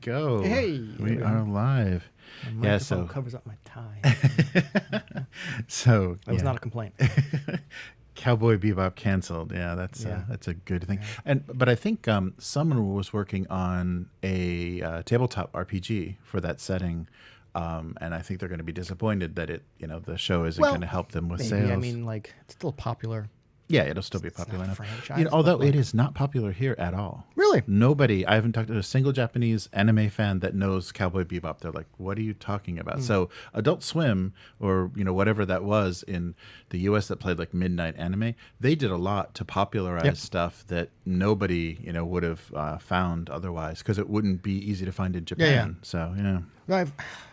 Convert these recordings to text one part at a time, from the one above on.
go. Hey, we are live. My microphone covers up my tie. So that was not a complaint. Cowboy Bebop canceled. Yeah, that's a good thing. Yeah. But I think someone was working on a tabletop RPG for that setting. And I think they're going to be disappointed that the show isn't going to help them with sales. I mean, like, it's still popular. Yeah, it'll still be popular enough. Franchise, although it is not popular here at all. Really? Nobody. I haven't talked to a single Japanese anime fan that knows Cowboy Bebop. They're like, "What are you talking about?" So Adult Swim, or whatever that was in the U.S. that played like midnight anime, they did a lot to popularize stuff that nobody would have found otherwise, because it wouldn't be easy to find in Japan. So yeah. Well,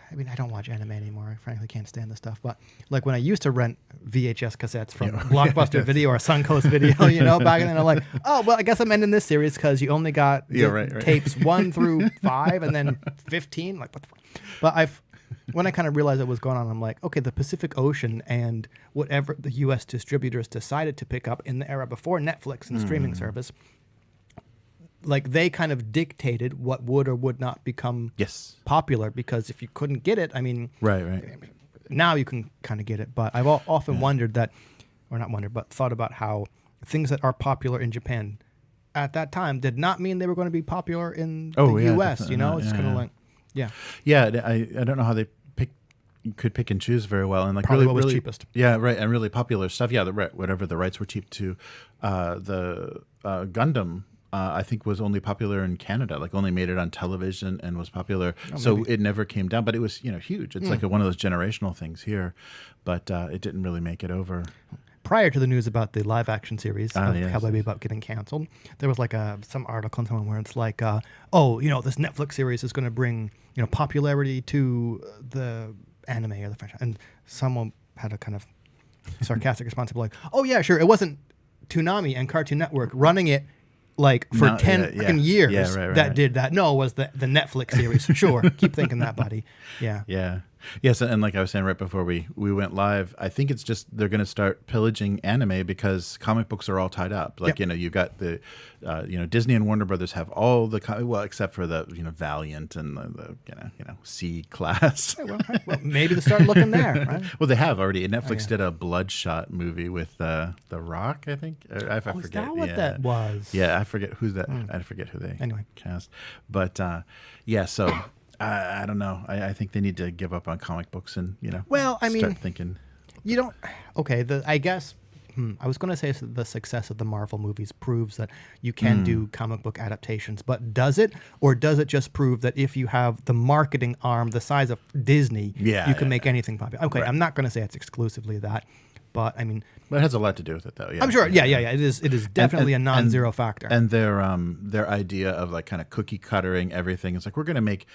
I mean, I don't watch anime anymore. I frankly can't stand the stuff. But like when I used to rent VHS cassettes from Blockbuster Video or Suncoast Video, back then, I'm like, oh, well, I guess I'm ending this series because you only got tapes 1 through 5 and then 15. Like, what the fuck? But when I kind of realized what was going on, I'm like, okay, the Pacific Ocean and whatever the U.S. distributors decided to pick up in the era before Netflix and streaming service, like they kind of dictated what would or would not become popular, because if you couldn't get it, I mean, now you can kind of get it. But I've often wondered that, or not wondered, but thought about how things that are popular in Japan at that time did not mean they were going to be popular in the U.S. It's kind of like, I don't know how they could pick and choose very well, and like probably what was cheapest. And really popular stuff. Whatever the rights were cheap to, the Gundam. I think was only popular in Canada, like only made it on television and was popular. So it never came down, but it was, huge. It's like one of those generational things here, but it didn't really make it over. Prior to the news about the live action series of Cowboy Bebop getting canceled, there was like some article in someone where it's like, this Netflix series is going to bring, popularity to the anime or the franchise. And someone had a kind of sarcastic response like, oh yeah, sure. It wasn't Toonami and Cartoon Network running it like for 10 years that did that. No, it was the Netflix series. Sure. Keep thinking that, buddy. Yeah. Yeah. Yes, and like I was saying right before we went live, I think it's just they're going to start pillaging anime because comic books are all tied up. Like, you've got the, Disney and Warner Brothers have all the, except for the, Valiant and the C class. Well, maybe they start looking there, right? Well, they have already. Netflix did a Bloodshot movie with The Rock, I think. I forget. Is that what that was? Yeah, I forget who's that. I forget who they cast. But, so... I don't know. I think they need to give up on comic books and, start thinking. You don't... Okay, I guess... I was going to say the success of the Marvel movies proves that you can do comic book adaptations, but does it? Or does it just prove that if you have the marketing arm the size of Disney, you can make anything popular? Okay, I'm not going to say it's exclusively that, but I mean... But it has a lot to do with it, though. Yeah. I'm sure. Yeah. It is definitely a non-zero factor. And their idea of like kind of cookie cuttering everything is like, we're going to make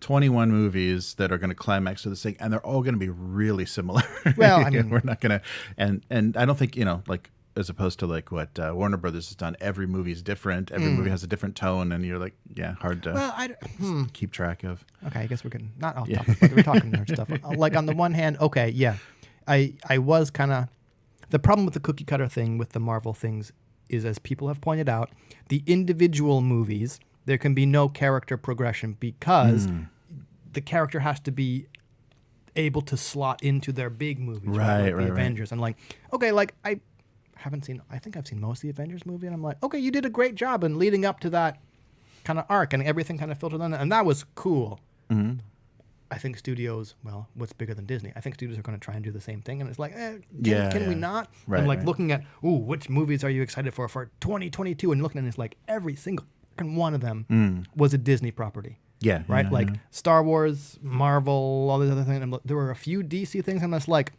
21 movies that are going to climax to this thing, and they're all going to be really similar. Well, I mean, we're not going to, and I don't think, like, as opposed to like what Warner Brothers has done, every movie is different. Every movie has a different tone, and you're like, hard to keep track of. Okay, I guess we're getting not off topic, but we're talking nerd stuff. Like on the one hand, I was kind of, the problem with the cookie cutter thing with the Marvel things is, as people have pointed out, the individual movies, there can be no character progression because the character has to be able to slot into their big movies, like the Avengers. And like, okay, like I think I've seen most of the Avengers movie, and I'm like, okay, you did a great job in leading up to that kind of arc, and everything kind of filtered on that, and that was cool. I think studios, what's bigger than Disney? I think studios are going to try and do the same thing, and it's like, can we not? I'm like looking at, which movies are you excited for 2022, and looking at it, it's like every single one of them was a Disney property. Yeah. Right? Yeah, like Star Wars, Marvel, all these other things. And there were a few DC things, and it's like,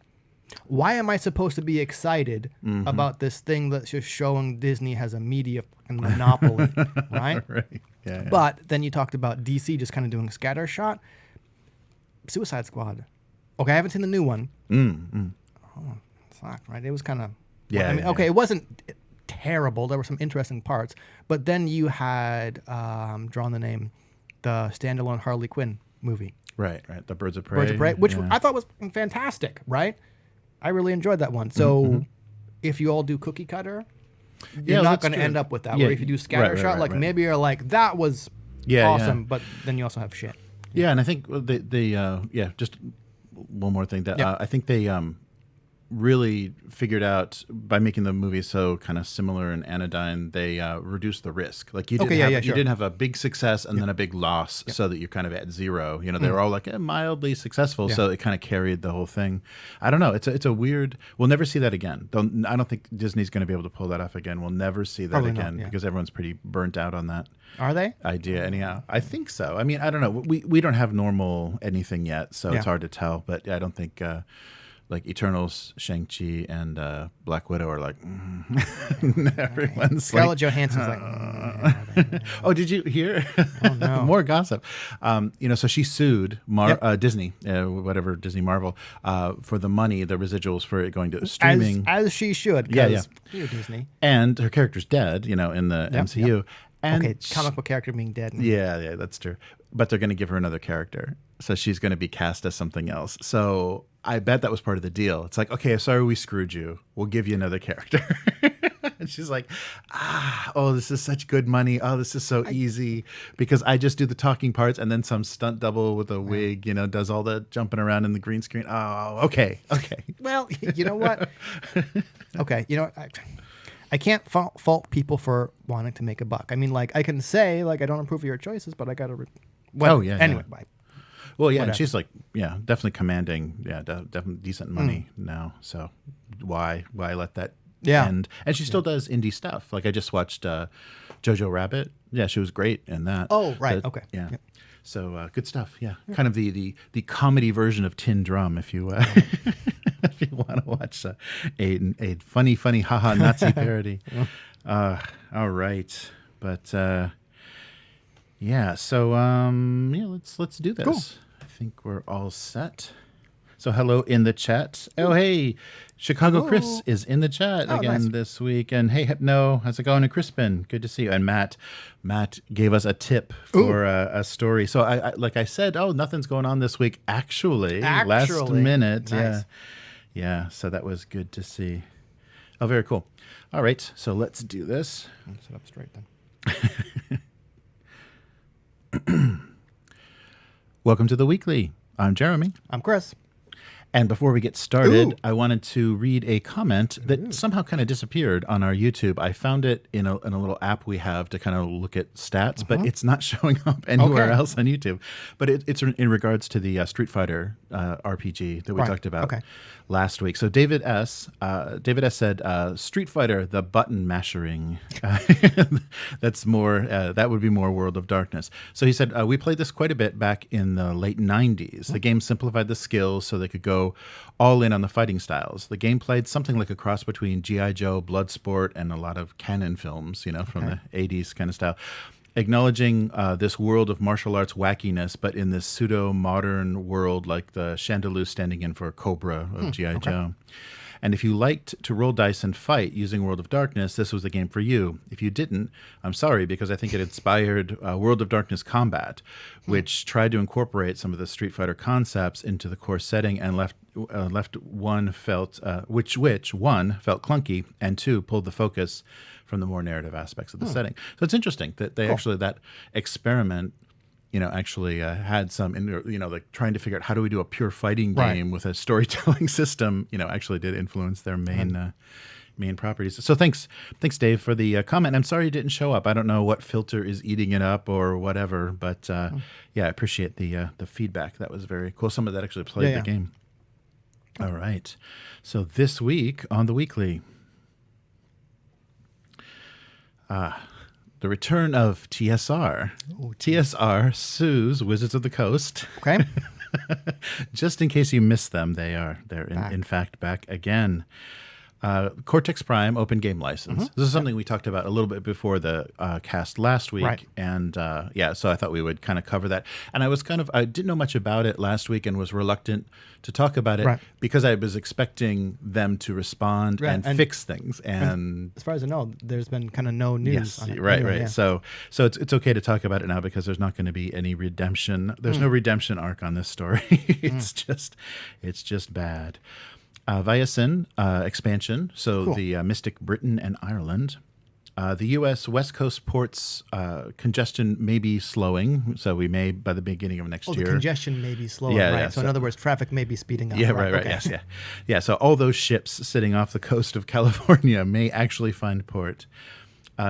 why am I supposed to be excited about this thing that's just showing Disney has a media monopoly, right? Yeah. But then you talked about DC just kind of doing scattershot. Suicide Squad. Okay, I haven't seen the new one. Oh, fuck, right? It was kind of... it wasn't terrible. There were some interesting parts. But then you had, drawn the name, the standalone Harley Quinn movie. Right. The Birds of Prey. Which I thought was fantastic, right? I really enjoyed that one. So if you all do cookie cutter, you're not going to end up with that. Where if you do scattershot, maybe you're like, that was awesome, but then you also have shit. Yeah, and I think just one more thing that I think they really figured out by making the movie so kind of similar and anodyne, they reduced the risk. Like you didn't have a big success and then a big loss, so that you're kind of at zero. You know, they were all like mildly successful, so it kind of carried the whole thing. I don't know. It's a weird. We'll never see that again. I don't think Disney's going to be able to pull that off again. We'll never see that again because everyone's pretty burnt out on that. Are they? Idea anyhow? I think so. I mean, I don't know. We don't have normal anything yet, so it's hard to tell. But I don't think. Like Eternals, Shang-Chi, and Black Widow are like, everyone's Scarlett Johansson's like, oh, did you hear? Oh, no. More gossip. So she sued Disney, whatever, Disney Marvel, for the money, the residuals for it going to streaming. As she should. Yeah. You're Disney. And her character's dead, in the MCU. Yep. And comic book character being dead. Yeah, that's true. But they're going to give her another character. So she's going to be cast as something else. So I bet that was part of the deal. It's like, okay, sorry we screwed you. We'll give you another character. And she's like, this is such good money. Oh, this is so easy because I just do the talking parts and then some stunt double with a wig, does all the jumping around in the green screen. Oh, okay. Well, you know what? Okay, I can't fault people for wanting to make a buck. I mean, like, I can say, like, I don't approve of your choices, but I got to... Anyway, bye. Well, yeah, and she's like, definitely commanding, definitely decent money now. So why let that end? And she still does indie stuff. Like I just watched Jojo Rabbit. Yeah, she was great in that. Oh, right. Okay. Yeah. Yep. So good stuff. Yeah. Kind of the comedy version of Tin Drum, if you if you want to watch a funny haha Nazi parody. All right, but so let's do this. Cool. I think we're all set. So hello in the chat. Oh, hey, Chicago Chris is in the chat again this week. And hey, Hypno, how's it going? And Crispin, good to see you. And Matt gave us a tip for a story. So I like I said, nothing's going on this week. Actually. Last minute. Nice. Yeah. So that was good to see. Oh, very cool. All right. So let's do this. I'll sit up straight then. Welcome to the Weekly. I'm Jeremy. I'm Chris. And before we get started, I wanted to read a comment that somehow kind of disappeared on our YouTube. I found it in a little app we have to kind of look at stats, but it's not showing up anywhere else on YouTube. But it's in regards to the Street Fighter RPG that we talked about last week. So David S. said, Street Fighter, the button mashering. That's more, that would be more World of Darkness. So he said, we played this quite a bit back in the late 90s. The game simplified the skills so they could go all in on the fighting styles. The game played something like a cross between G.I. Joe, Bloodsport, and a lot of canon films, from the 80s kind of style. Acknowledging this world of martial arts wackiness, but in this pseudo-modern world like the Chandelou standing in for Cobra of G.I. Joe. And if you liked to roll dice and fight using World of Darkness, this was the game for you. If you didn't, I'm sorry, because I think it inspired World of Darkness Combat, which tried to incorporate some of the Street Fighter concepts into the core setting and left one felt clunky, and two pulled the focus from the more narrative aspects of the setting. So it's interesting that they actually, that experiment, actually had some, like trying to figure out how do we do a pure fighting game with a storytelling system, actually did influence their main properties. So thanks Dave for the comment. I'm sorry it didn't show up. I don't know what filter is eating it up or whatever, but I appreciate the feedback. That was very cool. Someone that actually played the game. All right. So this week on the Weekly, the return of TSR. TSR sues Wizards of the Coast. Okay. Just in case you missed them, they're in fact back again. Cortex Prime open game license. This is something we talked about a little bit before the cast last week, and so I thought we would kind of cover that. And I didn't know much about it last week and was reluctant to talk about it because I was expecting them to respond and fix things. And as far as I know, there's been kind of no news on it. Right. Yeah. So it's okay to talk about it now because there's not going to be any redemption. There's no redemption arc on this story. It's just bad. Vaesen expansion, so the Mystic Britain and Ireland. The U.S. West Coast ports congestion may be slowing, so we may, by the beginning of next year. The congestion may be slowing, Yeah, right? yeah, So in other words, traffic may be speeding up. Yeah, right, Okay. yes, yeah. Yeah, so all those ships sitting off the coast of California may actually find port.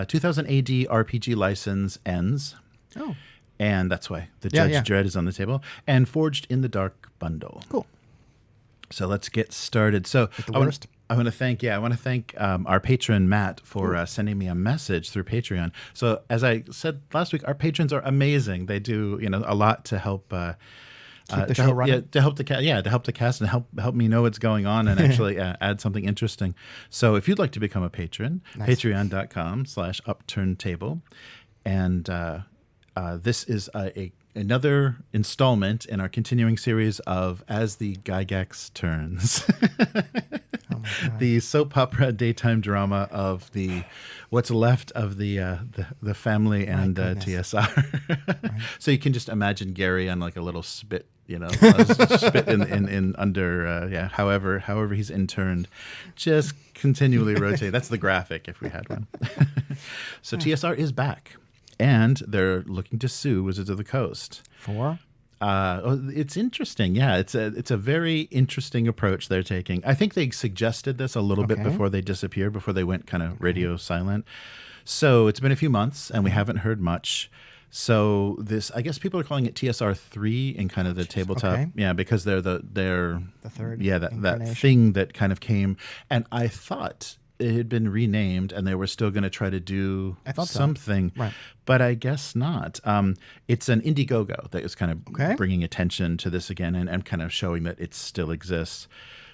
2000 AD RPG license ends. Oh, And that's why the Judge yeah. Dredd is on the table. And Forged in the Dark bundle. cool. So let's get started. So the worst. I want to thank our patron Matt for sending me a message through Patreon. So as I said last week, our patrons are amazing. They do a lot to help Keep the show running. to help the cast and help me know what's going on and actually add something interesting. So if you'd like to become a patron, patreon.com/upturntable, and this is another installment in our continuing series of As the Gygax Turns. Oh my God. The soap opera daytime drama of what's left of the family and TSR. Right. So you can just imagine Gary on like a little spit, spit in under however he's interned, just continually rotate. That's the graphic if we had one. So TSR is back, and they're looking to sue Wizards of the Coast. For? It's interesting. Yeah, it's a very interesting approach they're taking. I think they suggested this a little bit before they disappeared, before they went kind of radio silent. So it's been a few months, and we haven't heard much. So I guess people are calling it TSR 3 in kind of the tabletop. Okay. Yeah, because they're the third. that thing that kind of came. And I thought it had been renamed and they were still going to try to do something, Right. but I guess not. It's an Indiegogo that is kind of bringing attention to this again and kind of showing that it still exists.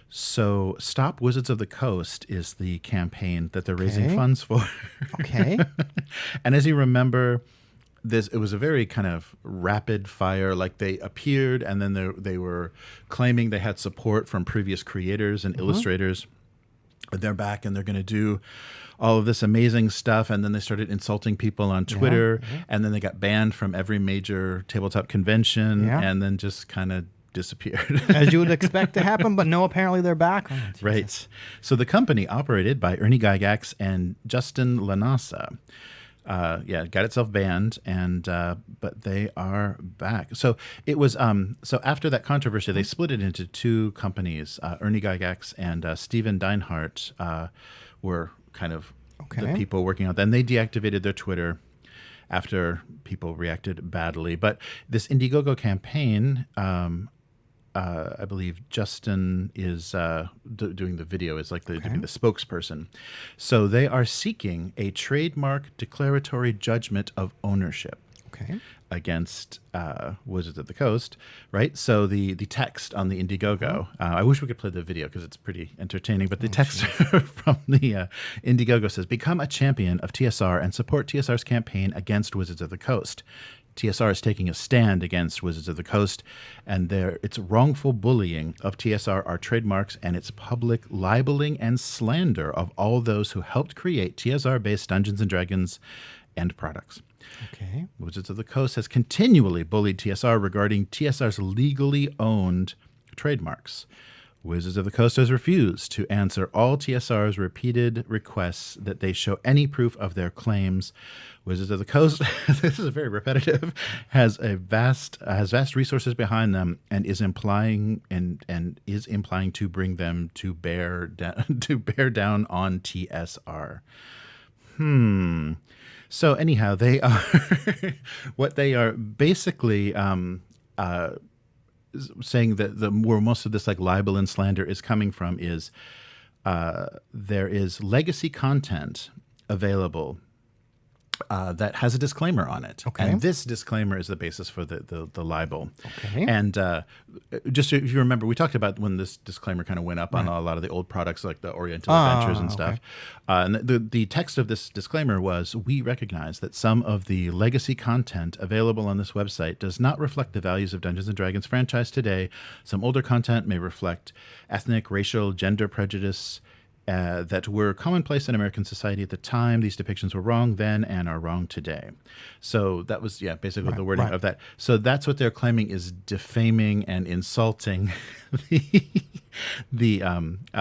So Stop Wizards of the Coast is the campaign that they're raising funds for. Okay. And as you remember, it was a very kind of rapid fire, like they appeared and then they were claiming they had support from previous creators and illustrators. They're back and they're going to do all of this amazing stuff. And then they started insulting people on Twitter. And then they got banned from every major tabletop convention and then just kind of disappeared. As you would expect to happen, but no, apparently they're back. Oh, right. So the company, operated by Ernie Gygax and Justin Lanasa, got itself banned, and but they are back. So it was so after that controversy, they split it into two companies. Ernie Gygax and Steven Deinhardt were kind of the people working on that. And they deactivated their Twitter after people reacted badly. But this Indiegogo campaign, I believe Justin is doing the video, is like doing the spokesperson. So they are seeking a trademark declaratory judgment of ownership against Wizards of the Coast, right? So the text on the Indiegogo, I wish we could play the video because it's pretty entertaining, but the text from the Indiegogo says, "Become a champion of TSR and support TSR's campaign against Wizards of the Coast. TSR is taking a stand against Wizards of the Coast, and its wrongful bullying of TSR, our trademarks, and its public libeling and slander of all those who helped create TSR-based Dungeons & Dragons and products. Wizards of the Coast has continually bullied TSR regarding TSR's legally owned trademarks. Wizards of the Coast has refused to answer all TSR's repeated requests that they show any proof of their claims. Wizards of the Coast, this is very repetitive, has vast resources behind them and is implying to bring them to bear down on TSR." So anyhow, they are what they are basically saying that where most of this like libel and slander is coming from is there is legacy content available that has a disclaimer on it. And this disclaimer is the basis for the libel. And just if you remember, we talked about when this disclaimer kind of went up on a lot of the old products like the Oriental Adventures and stuff. And the text of this disclaimer was, "We recognize that some of the legacy content available on this website does not reflect the values of Dungeons & Dragons franchise today. Some older content may reflect ethnic, racial, gender prejudice that were commonplace in American society at the time. These depictions were wrong then and are wrong today." So that was, basically the wording of that. So that's what they're claiming is defaming and insulting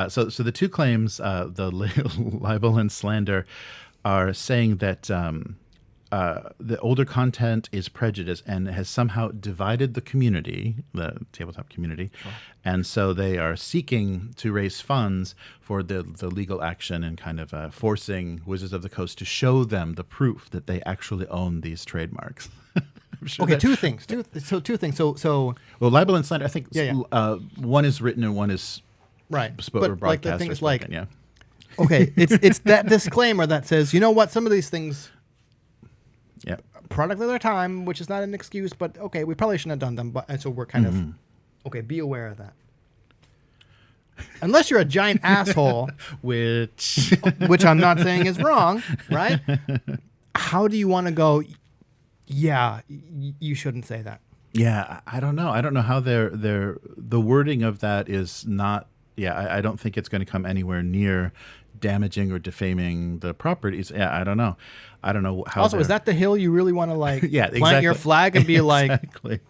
so the two claims, the libel and slander, are saying that the older content is prejudice and has somehow divided the community, the tabletop community. Sure. And so they are seeking to raise funds for the legal action and kind of forcing Wizards of the Coast to show them the proof that they actually own these trademarks. Sure okay, two things. Two things. So well, libel and slander, I think yeah. One is written and one is right. But like the thing is like, yeah. Okay, it's that disclaimer that says, you know what, some of these things, yeah, product of their time, which is not an excuse, but okay, we probably shouldn't have done them, but and so we're kind of okay. Be aware of that. Unless you're a giant asshole, which I'm not saying is wrong, right? How do you want to go? Yeah, you shouldn't say that. Yeah, I don't know. I don't know how the wording of that is not. Yeah, I don't think it's going to come anywhere near damaging or defaming the properties. Yeah, I don't know. I don't know how. Also, is that the hill you really want to like yeah, plant exactly. your flag and be like? Exactly.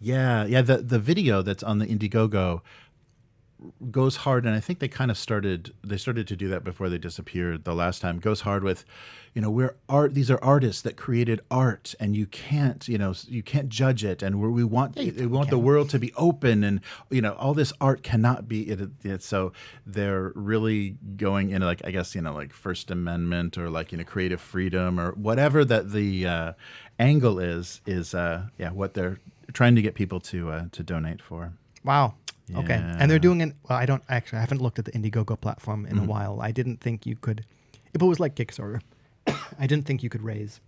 Yeah. The video that's on the Indiegogo goes hard, and I think they kind of started to do that before they disappeared the last time. Goes hard with, these are artists that created art, and you can't judge it, and we want the world to be open, and all this art cannot be it. So they're really going into like, I guess, like First Amendment or like creative freedom or whatever that the angle is what they're trying to get people to donate for. Wow. Yeah. Okay. And they're doing it. Well, I haven't looked at the Indiegogo platform in a while. I didn't think you could, if it was like Kickstarter, I didn't think you could raise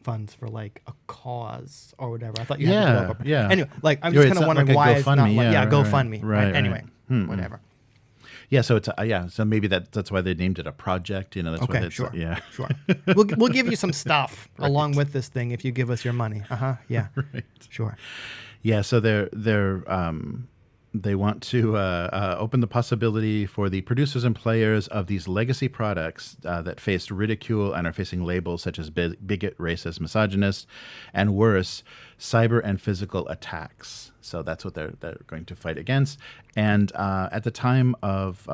funds for like a cause or whatever. I thought you had to develop a, yeah. Anyway, like I'm just kind of wondering why it's not like, GoFundMe. Right. Anyway, whatever. Yeah, so it's so maybe that's why they named it a project. That's okay, why it's, sure, yeah, sure. We'll give you some stuff along with this thing if you give us your money. Yeah, right. Sure. Yeah, so they want to open the possibility for the producers and players of these legacy products that faced ridicule and are facing labels such as bigot, racist, misogynist, and worse, cyber and physical attacks. So that's what they're going to fight against. And at the time of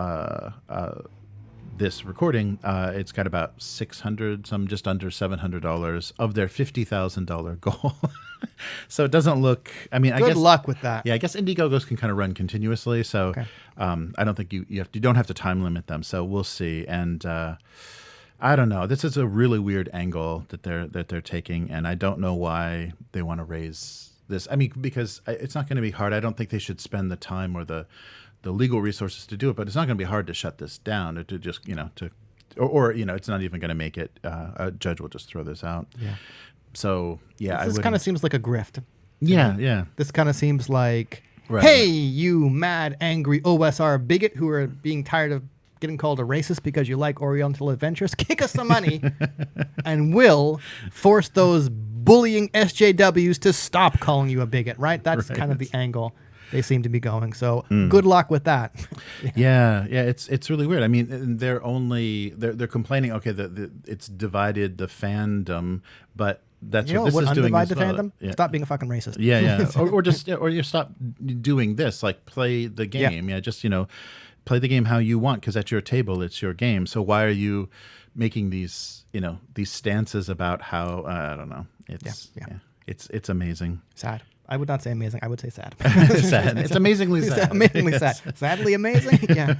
this recording, it's got about $600, just under $700 of their $50,000 goal. So it doesn't look. I mean, good luck with that. Yeah, I guess Indiegogos can kind of run continuously. So okay. I don't think you don't have to time limit them. So we'll see. And I don't know. This is a really weird angle that they're taking, and I don't know why they want to raise this. I mean, because it's not going to be hard. I don't think they should spend the time or the legal resources to do it, but it's not going to be hard to shut this down or to just, or it's not even going to make it. A judge will just throw this out. Yeah. So, yeah. This kind of seems like a grift. Yeah, yeah. This kind of seems like, right, hey, you mad, angry OSR bigot who are being tired of getting called a racist because you like Oriental adventures, kick us some money and we'll force those bullying SJWs to stop calling you a bigot, right? That's right. kind of the angle they seem to be going. So good luck with that. Yeah, it's really weird. I mean, they're complaining. Okay, it's divided the fandom, but that's what this is doing as well. Fandom? Yeah. Stop being a fucking racist. Yeah. or you stop doing this. Like play the game. Yeah, just play the game how you want because at your table it's your game. So why are you making these stances about how I don't know. It's amazing. Sad. I would not say amazing. I would say sad. Sad. It's amazingly sad. It's amazingly sad. Sadly amazing. Yeah.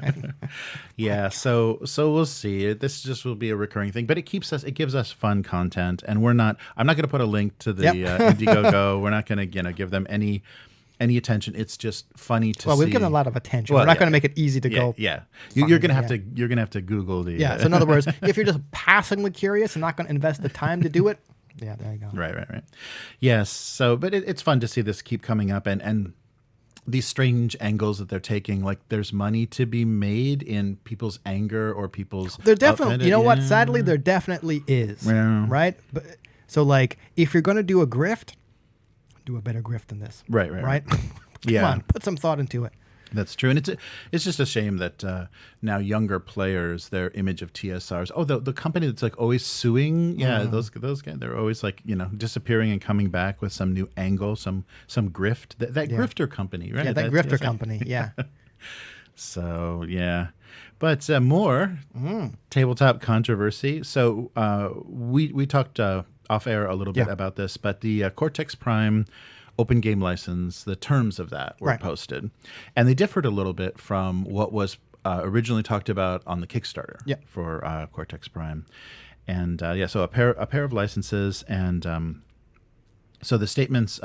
Yeah. So we'll see. This just will be a recurring thing, but it gives us fun content, and I'm not going to put a link to the Indiegogo. We're not going to give them any attention. It's just funny to see. Well, we've given a lot of attention. We're not going to make it easy to go. Yeah. You're going to have to Google the. Yeah. So in other words, if you're just passingly curious and not going to invest the time to do it. Yeah, there you go. Right. Yes. So, but it's fun to see this keep coming up and these strange angles that they're taking. Like there's money to be made in people's anger or people's. There definitely, you know what? Sadly, there definitely is. Yeah. Right. But so like, if you're going to do a grift, do a better grift than this. Right. Come on, put some thought into it. That's true, and it's just a shame that now younger players, their image of TSRs. Oh, the company that's like always suing. Yeah, those guys. They're always like disappearing and coming back with some new angle, some grift. That grifter company, right? Yeah, that grifter company. Yeah. So yeah, But more tabletop controversy. So we talked off air a little bit about this, but the Cortex Prime open game license, the terms of that were posted, and they differed a little bit from what was originally talked about on the Kickstarter for Cortex Prime. And so a pair of licenses, and so the statements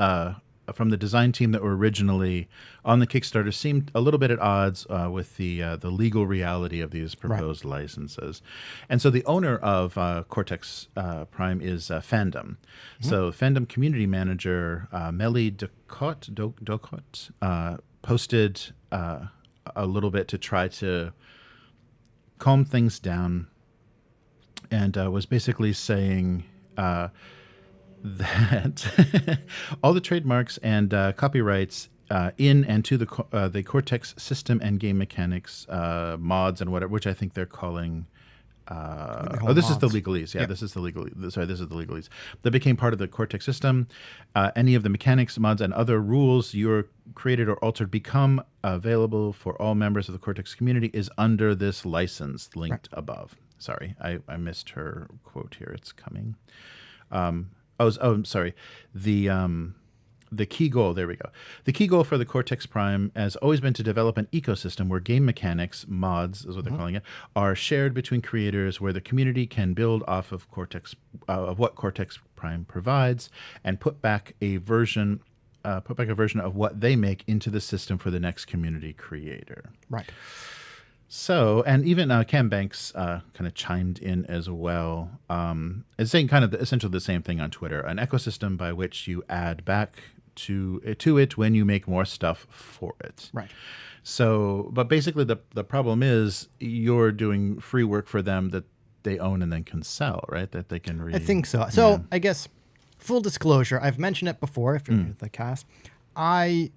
from the design team that were originally on the Kickstarter seemed a little bit at odds with the legal reality of these proposed licenses. And so the owner of Cortex Prime is Fandom. So Fandom community manager Melly Docot posted a little bit to try to calm things down, and was basically saying that all the trademarks and copyrights in and to the Cortex system and game mechanics, mods and whatever, which I think they're calling. This is the legalese. Yeah, this is the legalese. Sorry, this is the legalese that became part of the Cortex system. Any of the mechanics, mods, and other rules you're created or altered become available for all members of the Cortex community is under this license linked above. Sorry, I missed her quote here. It's coming. I'm sorry. The key goal, there we go. The key goal for the Cortex Prime has always been to develop an ecosystem where game mechanics, mods is what they're calling it, are shared between creators, where the community can build off of what Cortex Prime provides, and put back a version of what they make into the system for the next community creator. Right. So, and even Cam Banks kind of chimed in as well, and saying kind of essentially the same thing on Twitter: an ecosystem by which you add back to it when you make more stuff for it. Right. So, but basically the problem is you're doing free work for them that they own and then can sell, right? That they can read. I think so. So I guess full disclosure, I've mentioned it before if you're new to the cast. I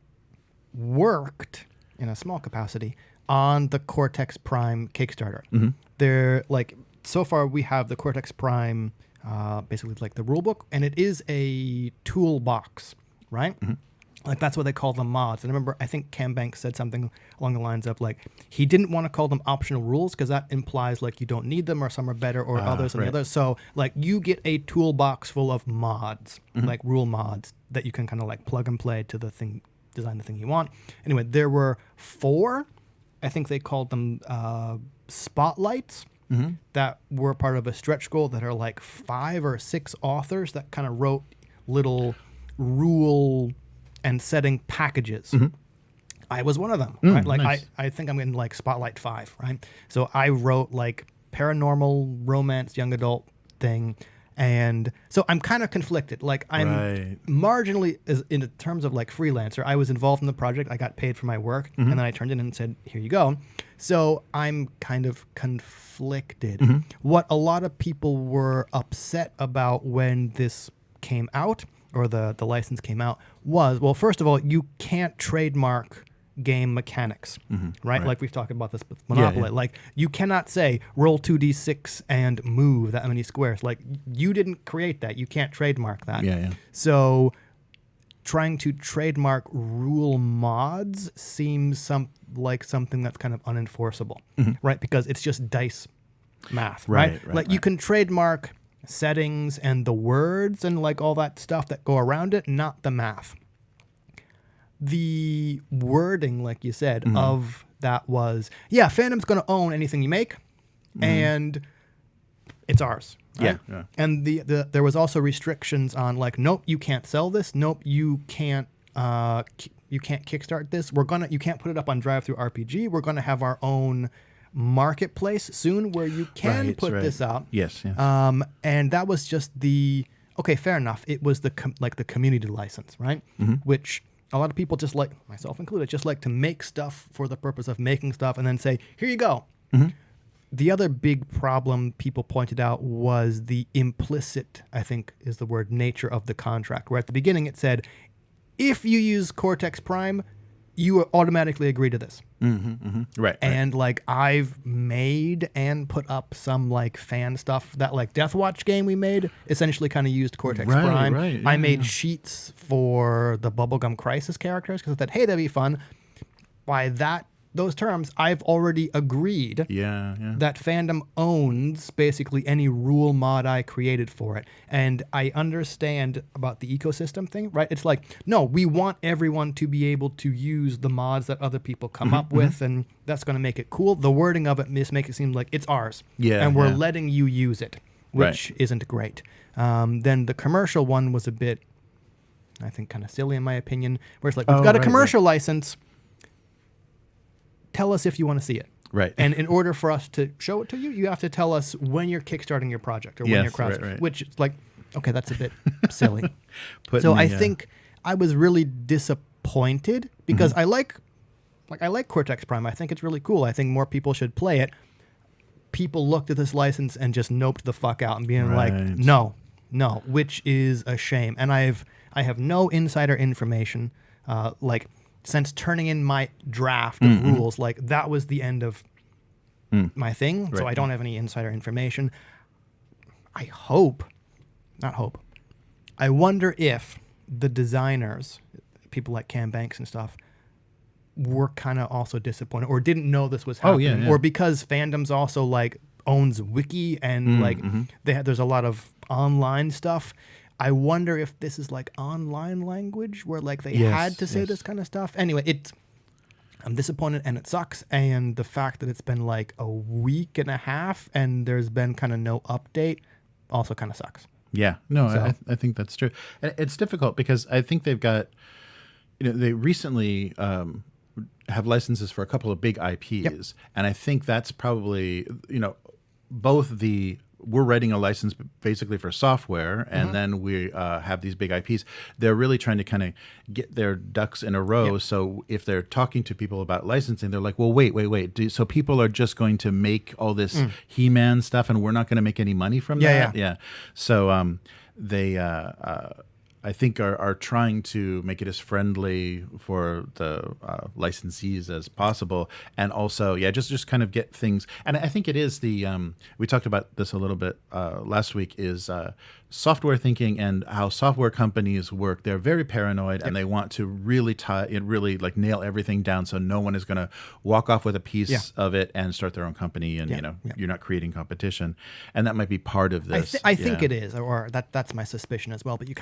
worked in a small capacity on the Cortex Prime Kickstarter. They're like, so far we have the Cortex Prime, basically like the rule book, and it is a toolbox, right? Like that's what they call the mods. And I remember, I think Cam Banks said something along the lines of like, he didn't want to call them optional rules because that implies like you don't need them or some are better or others than the others. So like you get a toolbox full of mods, like rule mods that you can kind of like plug and play to the thing, design the thing you want. Anyway, there were 4. I think they called them spotlights that were part of a stretch goal that are like 5 or 6 authors that kind of wrote little rule and setting packages. I was one of them, right? Like nice. I think I'm in like spotlight 5, right? So I wrote like paranormal romance young adult thing. And so I'm kind of conflicted. Like I'm marginally, in terms of like freelancer, I was involved in the project. I got paid for my work, and then I turned it in and said, here you go. So I'm kind of conflicted. What a lot of people were upset about when this came out, or the license came out, was, well, first of all, you can't trademark game mechanics, right? Like we've talked about this with Monopoly. Like you cannot say roll 2d6 and move that many squares. Like you didn't create that. You can't trademark that. So trying to trademark rule mods seems like something that's kind of unenforceable, right? Because it's just dice math, right? Like you can trademark settings and the words and like all that stuff that go around it, not the math. The wording, like you said, of that was, Fandom's going to own anything you make, and it's ours. Right? Yeah. And there was also restrictions on like, nope, you can't sell this. Nope, you can't kickstart this. You can't put it up on Drive-Thru RPG. We're gonna have our own marketplace soon where you can put this up. Yes. And that was just okay, fair enough. It was the community license, right? Which a lot of people, just like myself included, just like to make stuff for the purpose of making stuff and then say, here you go. The other big problem people pointed out was the implicit, I think is the word, nature of the contract, where at the beginning it said, if you use Cortex Prime, you automatically agree to this. Right. And like I've made and put up some like fan stuff. That like Death Watch game we made essentially kind of used Cortex Prime. I made sheets for the Bubblegum Crisis characters because I thought, hey, that'd be fun. By that those terms, I've already agreed that fandom owns basically any rule mod I created for it. And I understand about the ecosystem thing, right? It's like, no, we want everyone to be able to use the mods that other people come up with, and that's going to make it cool. The wording of it makes it seem like it's ours. Yeah, and we're letting you use it, which isn't great. Then the commercial one was a bit, I think, kind of silly in my opinion, where it's like, we've got a commercial license. Tell us if you want to see it. Right. And in order for us to show it to you, you have to tell us when you're kickstarting your project or when you're crowdfunding, which is like, okay, that's a bit silly. So I think I was really disappointed because I like Cortex Prime. I think it's really cool. I think more people should play it. People looked at this license and just noped the fuck out and being like, no, which is a shame. And I have no insider information, since turning in my draft of rules, like that was the end of my thing. So I don't have any insider information. I wonder if the designers, people like Cam Banks and stuff, were kind of also disappointed or didn't know this was happening, or because fandoms also like owns Wiki and there's a lot of online stuff. I wonder if this is like online language where like they had to say this kind of stuff. Anyway, I'm disappointed and it sucks. And the fact that it's been like a week and a half and there's been kind of no update also kind of sucks. Yeah, no, so. I think that's true. And it's difficult because I think they've got, they recently have licenses for a couple of big IPs. And I think that's probably, both we're writing a license basically for software, and then we have these big IPs. They're really trying to kind of get their ducks in a row. So if they're talking to people about licensing, they're like, well, wait. So people are just going to make all this He-Man stuff, and we're not going to make any money from that? Yeah. So they... I think are trying to make it as friendly for the licensees as possible, and also just kind of get things. And I think it is we talked about this a little bit last week, is software thinking and how software companies work. They're very paranoid and they want to really like nail everything down so no one is going to walk off with a piece of it and start their own company, and you're not creating competition, and that might be part of this. I think it is, or that's my suspicion as well. But you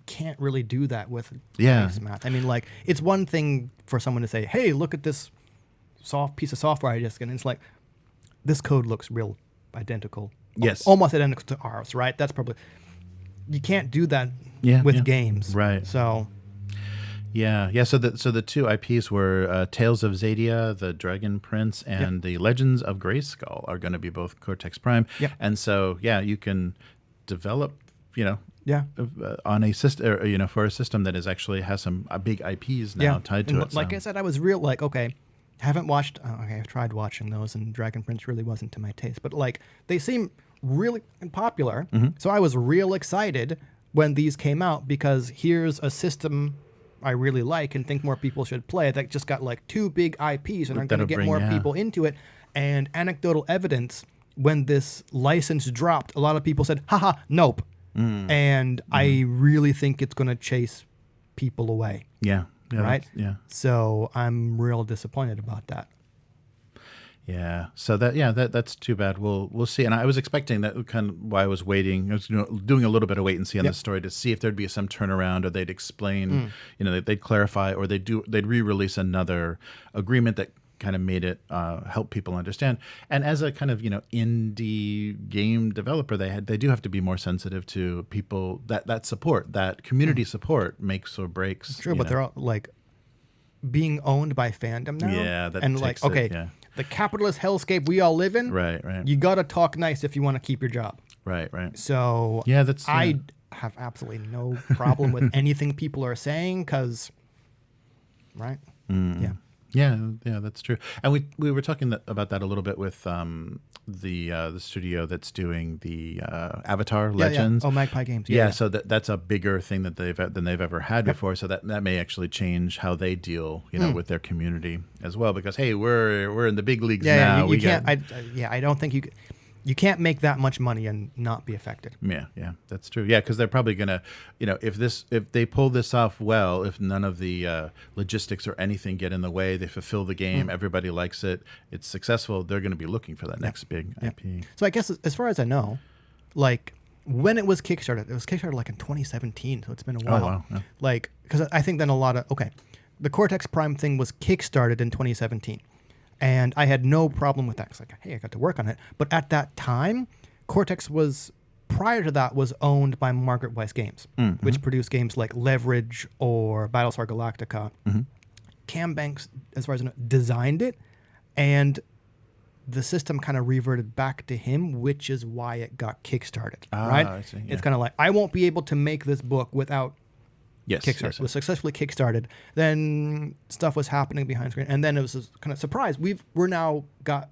can't really do that with math. I mean, like, it's one thing for someone to say, hey, look at this piece of software I just got. And it's like, this code looks real identical. Yes. Almost identical to ours, right? That's probably... You can't do that with games. Right. So... Yeah. So the two IPs were Tales of Xadia, the Dragon Prince, and the Legends of Grayskull are going to be both Cortex Prime. Yep. And so, you can develop, on a system, for a system that actually has some big IPs now tied to it. Like I said, I was real like, okay, haven't watched. I've tried watching those, and Dragon Prince really wasn't to my taste. But like, they seem really popular, so I was real excited when these came out because here's a system I really like and think more people should play that just got like two big IPs and are going to get more people into it. And anecdotal evidence, when this license dropped, a lot of people said, haha, nope. And I really think it's going to chase people away. Yeah. Right? So I'm real disappointed about that. Yeah. So that's too bad. We'll see. And I was expecting that, kind of why I was waiting. I was doing a little bit of wait and see on the story to see if there'd be some turnaround, or they'd explain, they'd clarify, or they'd re-release another agreement that kind of made it help people understand. And as a kind of indie game developer, they do have to be more sensitive to people that support, that community support makes or breaks. True, but they're all like being owned by fandom now. Yeah, that and takes like the capitalist hellscape we all live in. Right. You got to talk nice if you want to keep your job. Right. So I have absolutely no problem with anything people are saying because, right? Yeah, that's true. And we were talking about that a little bit with the studio that's doing the Avatar Legends. Oh, Magpie Games. Yeah. So that's a bigger thing than they've ever had before. So that may actually change how they deal, with their community as well. Because hey, we're in the big leagues now. You can't. I don't think you. You can't make that much money and not be affected. Yeah, that's true. Yeah, because they're probably gonna, if they pull this off well, if none of the logistics or anything get in the way, they fulfill the game, everybody likes it, it's successful. They're going to be looking for that next big IP. So I guess as far as I know, like when it was Kickstarted like in 2017, so it's been a while. Oh wow. Yeah. Like because I think then the Cortex Prime thing was Kickstarted in 2017. And I had no problem with that. It's like, hey, I got to work on it. But at that time, Cortex prior to that, was owned by Margaret Weis Games, which produced games like Leverage or Battlestar Galactica. Cam Banks, as far as I know, designed it. And the system kind of reverted back to him, which is why it got Kickstarted, right? I see, yeah. It's kind of like, I won't be able to make this book without Kickstarter. Yes. It was successfully kickstarted. Then stuff was happening behind screen, and then it was a kind of surprise. We're now got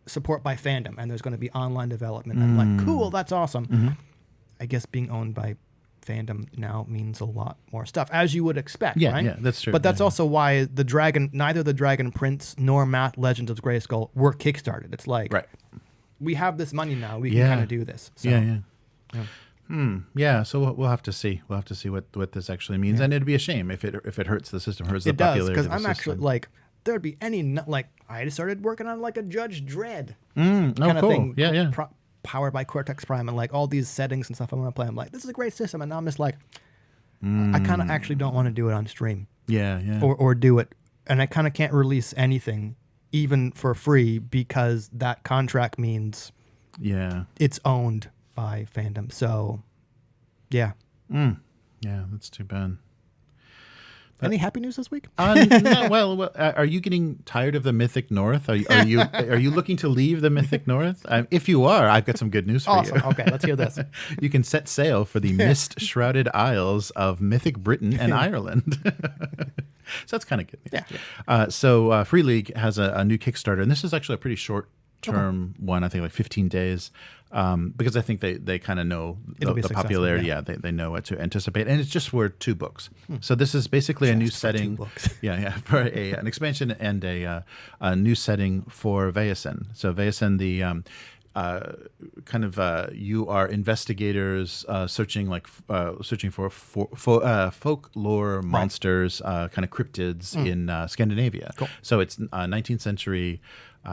support by fandom, and there's going to be online development. I'm like, cool, that's awesome. I guess being owned by fandom now means a lot more stuff, as you would expect. right? Yeah, that's true. But that's also why neither the Dragon Prince nor Math Legends of Grayskull were kickstarted. It's like, we have this money now. We can kind of do this. So, yeah. Yeah, so we'll have to see. We'll have to see what this actually means, and it'd be a shame if it hurts the system, hurts the popularity. It does, because of the I'm system. actually like, there'd be I started working on like a Judge Dredd kind of thing. Yeah. Powered by Cortex Prime and like all these settings and stuff I want to play. I'm like, this is a great system, and now I'm just like, I kind of actually don't want to do it on stream. Yeah. Or do it, and I kind of can't release anything even for free because that contract means it's owned by fandom. So, yeah. Yeah, that's too bad. Any happy news this week? No, well, are you getting tired of the Mythic North? Are you looking to leave the Mythic North? If you are, I've got some good news for you. Okay, let's hear this. You can set sail for the mist-shrouded isles of Mythic Britain and Ireland. So that's kind of good news. Yeah. So Free League has a new Kickstarter, and this is actually a pretty short-term one. I think like 15 days. Because I think they kind of know the popularity. Yeah, they know what to anticipate, and it's just for 2 books. So this is basically a new setting. 2 books. For an expansion and a new setting for Vaesen. So Vaesen, the you are investigators searching for folklore monsters, kind of cryptids in Scandinavia. Cool. So it's 19th century.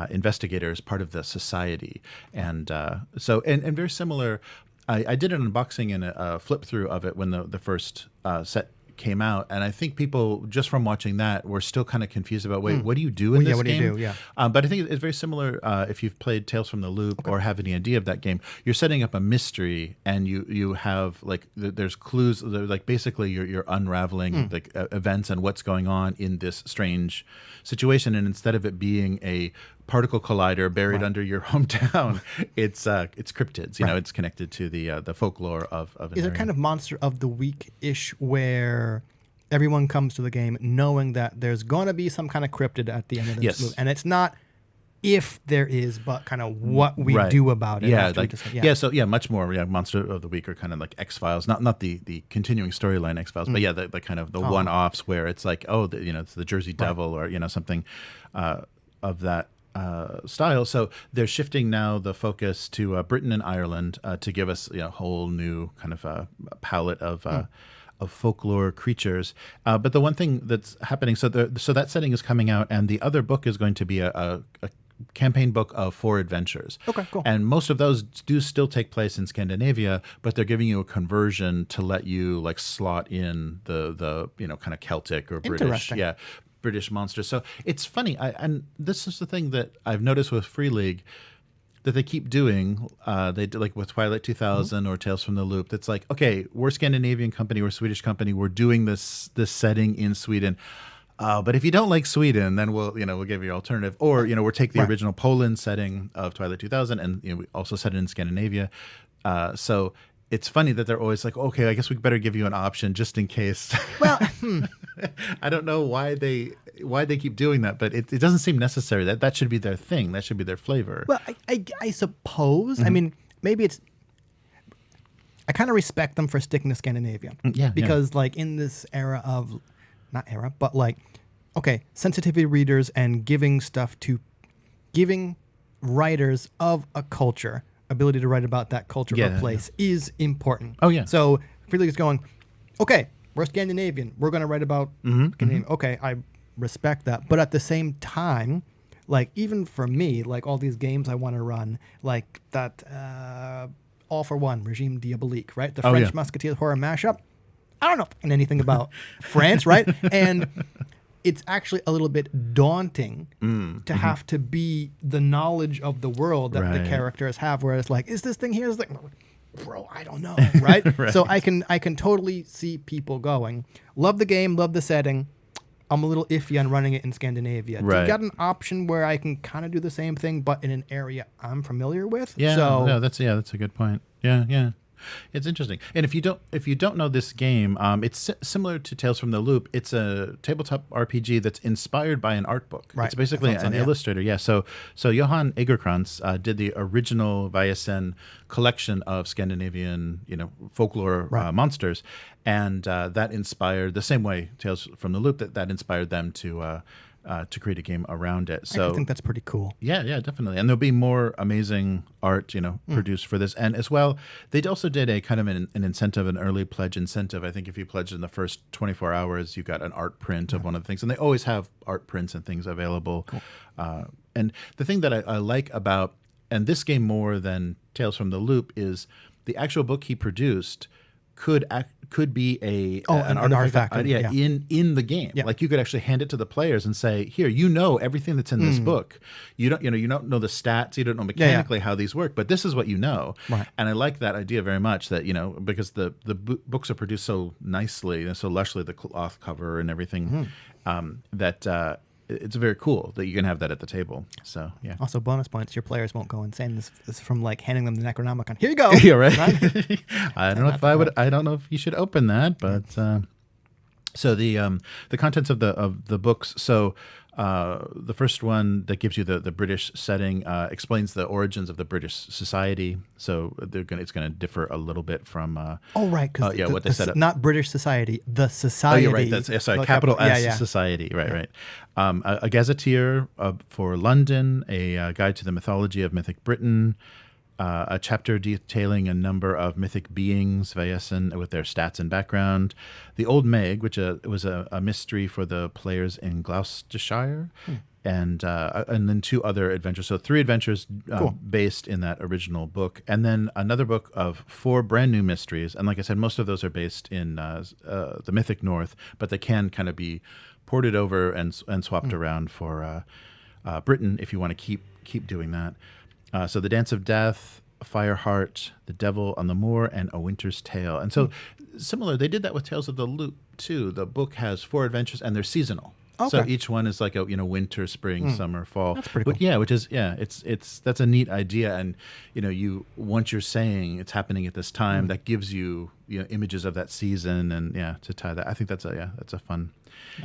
Investigators, part of the society, and very similar. I did an unboxing and a flip through of it when the first set came out, and I think people just from watching that were still kind of confused about what do you do in this what game? Do you do? Yeah. But I think it's very similar. If you've played Tales from the Loop or have any idea of that game, you're setting up a mystery, and you have like there's clues. Like basically you're unraveling like events and what's going on in this strange situation, and instead of it being a particle collider buried under your hometown, it's cryptids. You know, it's connected to the folklore of an Is it area. kind of Monster of the Week-ish where everyone comes to the game knowing that there's going to be some kind of cryptid at the end of this movie, and it's not if there is, but kind of what we do about it. Yeah, much more. Yeah, Monster of the Week are kind of like X-Files, not the continuing storyline X-Files, but yeah, the kind of the one-offs where it's like, it's the Jersey Devil or something of that style. So they're shifting now the focus to Britain and Ireland to give us a whole new kind of palette of folklore creatures. But the one thing that's happening, so that setting is coming out, and the other book is going to be a campaign book of 4 adventures. Okay, cool. And most of those do still take place in Scandinavia, but they're giving you a conversion to let you like slot in the kind of Celtic or British monsters. So it's funny, and this is the thing that I've noticed with Free League that they keep doing. They did like with Twilight 2000 or Tales from the Loop. That's like, okay, we're a Scandinavian company, we're a Swedish company, we're doing this setting in Sweden. But if you don't like Sweden, then we'll give you an alternative. Or we'll take the original Poland setting of Twilight 2000, and we also set it in Scandinavia. So it's funny that they're always like, okay, I guess we better give you an option just in case. Well, I don't know why they keep doing that, but it doesn't seem necessary. That should be their thing. That should be their flavor. Well, I suppose. I mean, maybe it's. I kind of respect them for sticking to Scandinavia. Because like in this era of, not era, but like, okay, sensitivity readers and giving writers of a culture ability to write about that culture Yeah, or place is important. Oh, yeah. So Felix is going, okay, we're Scandinavian. We're going to write about Scandinavian. Okay, I respect that. But at the same time, like even for me, like all these games I want to run, like that All for One, Regime Diabolique, right? The French Musketeers horror mashup. I don't know anything about France, right? And it's actually a little bit daunting to have to be the knowledge of the world that the characters have, where it's like, is this thing here? It's like, bro, I don't know, right? So I can totally see people going, love the game, love the setting. I'm a little iffy on running it in Scandinavia. Right. You got an option where I can kind of do the same thing, but in an area I'm familiar with. Yeah, So no, that's a good point. Yeah. It's interesting. And if you don't know this game, it's similar to Tales from the Loop. It's a tabletop RPG that's inspired by an art book. Right. It's basically an illustrator. Yeah. So Johan Egerkrantz did the original Vaesen collection of Scandinavian, folklore monsters, and that inspired the same way Tales from the Loop that inspired them to create a game around it. So I think that's pretty cool. Yeah, definitely. And there'll be more amazing art, produced for this. And as well, they also did a kind of an incentive, an early pledge incentive. I think if you pledged in the first 24 hours, you got an art print of one of the things. And they always have art prints and things available. Cool. And the thing that I like about, and this game more than Tales from the Loop, is the actual book he produced could be an artifact in the game. Yeah. Like you could actually hand it to the players and say, here, everything that's in this book. You don't know the stats, you don't know mechanically how these work, but this is what you know. Right. And I like that idea very much, that because the books are produced so nicely and so lushly, the cloth cover and everything, that it's very cool that you can have that at the table. So yeah. Also, bonus points. Your players won't go insane. This is from like handing them the Necronomicon. Here you go. Yeah, right. I don't know if I would. I don't know if you should open that, but so the contents of the books. So the first one that gives you the British setting explains the origins of the British society. So it's going to differ a little bit from. Because what they set up. Not British society, the society. Oh, you're right. That's capital S society. Right. A gazetteer for London, a guide to the mythology of mythic Britain. A chapter detailing a number of mythic beings, Vaesen, with their stats and background. The Old Meg, which was a mystery for the players in Gloucestershire, and then 2 other adventures. So 3 adventures based in that original book, and then another book of 4 brand new mysteries. And like I said, most of those are based in the Mythic North, but they can kind of be ported over and swapped around for Britain if you want to keep doing that. So The Dance of Death, Fireheart, The Devil on the Moor, and A Winter's Tale. And so similar, they did that with Tales of the Loop too. The book has 4 adventures and they're seasonal. Okay. So each one is like a winter, spring, summer, fall. That's pretty cool. But that's a neat idea. And once you're saying it's happening at this time, that gives you images of that season, and to tie that. I think that's a fun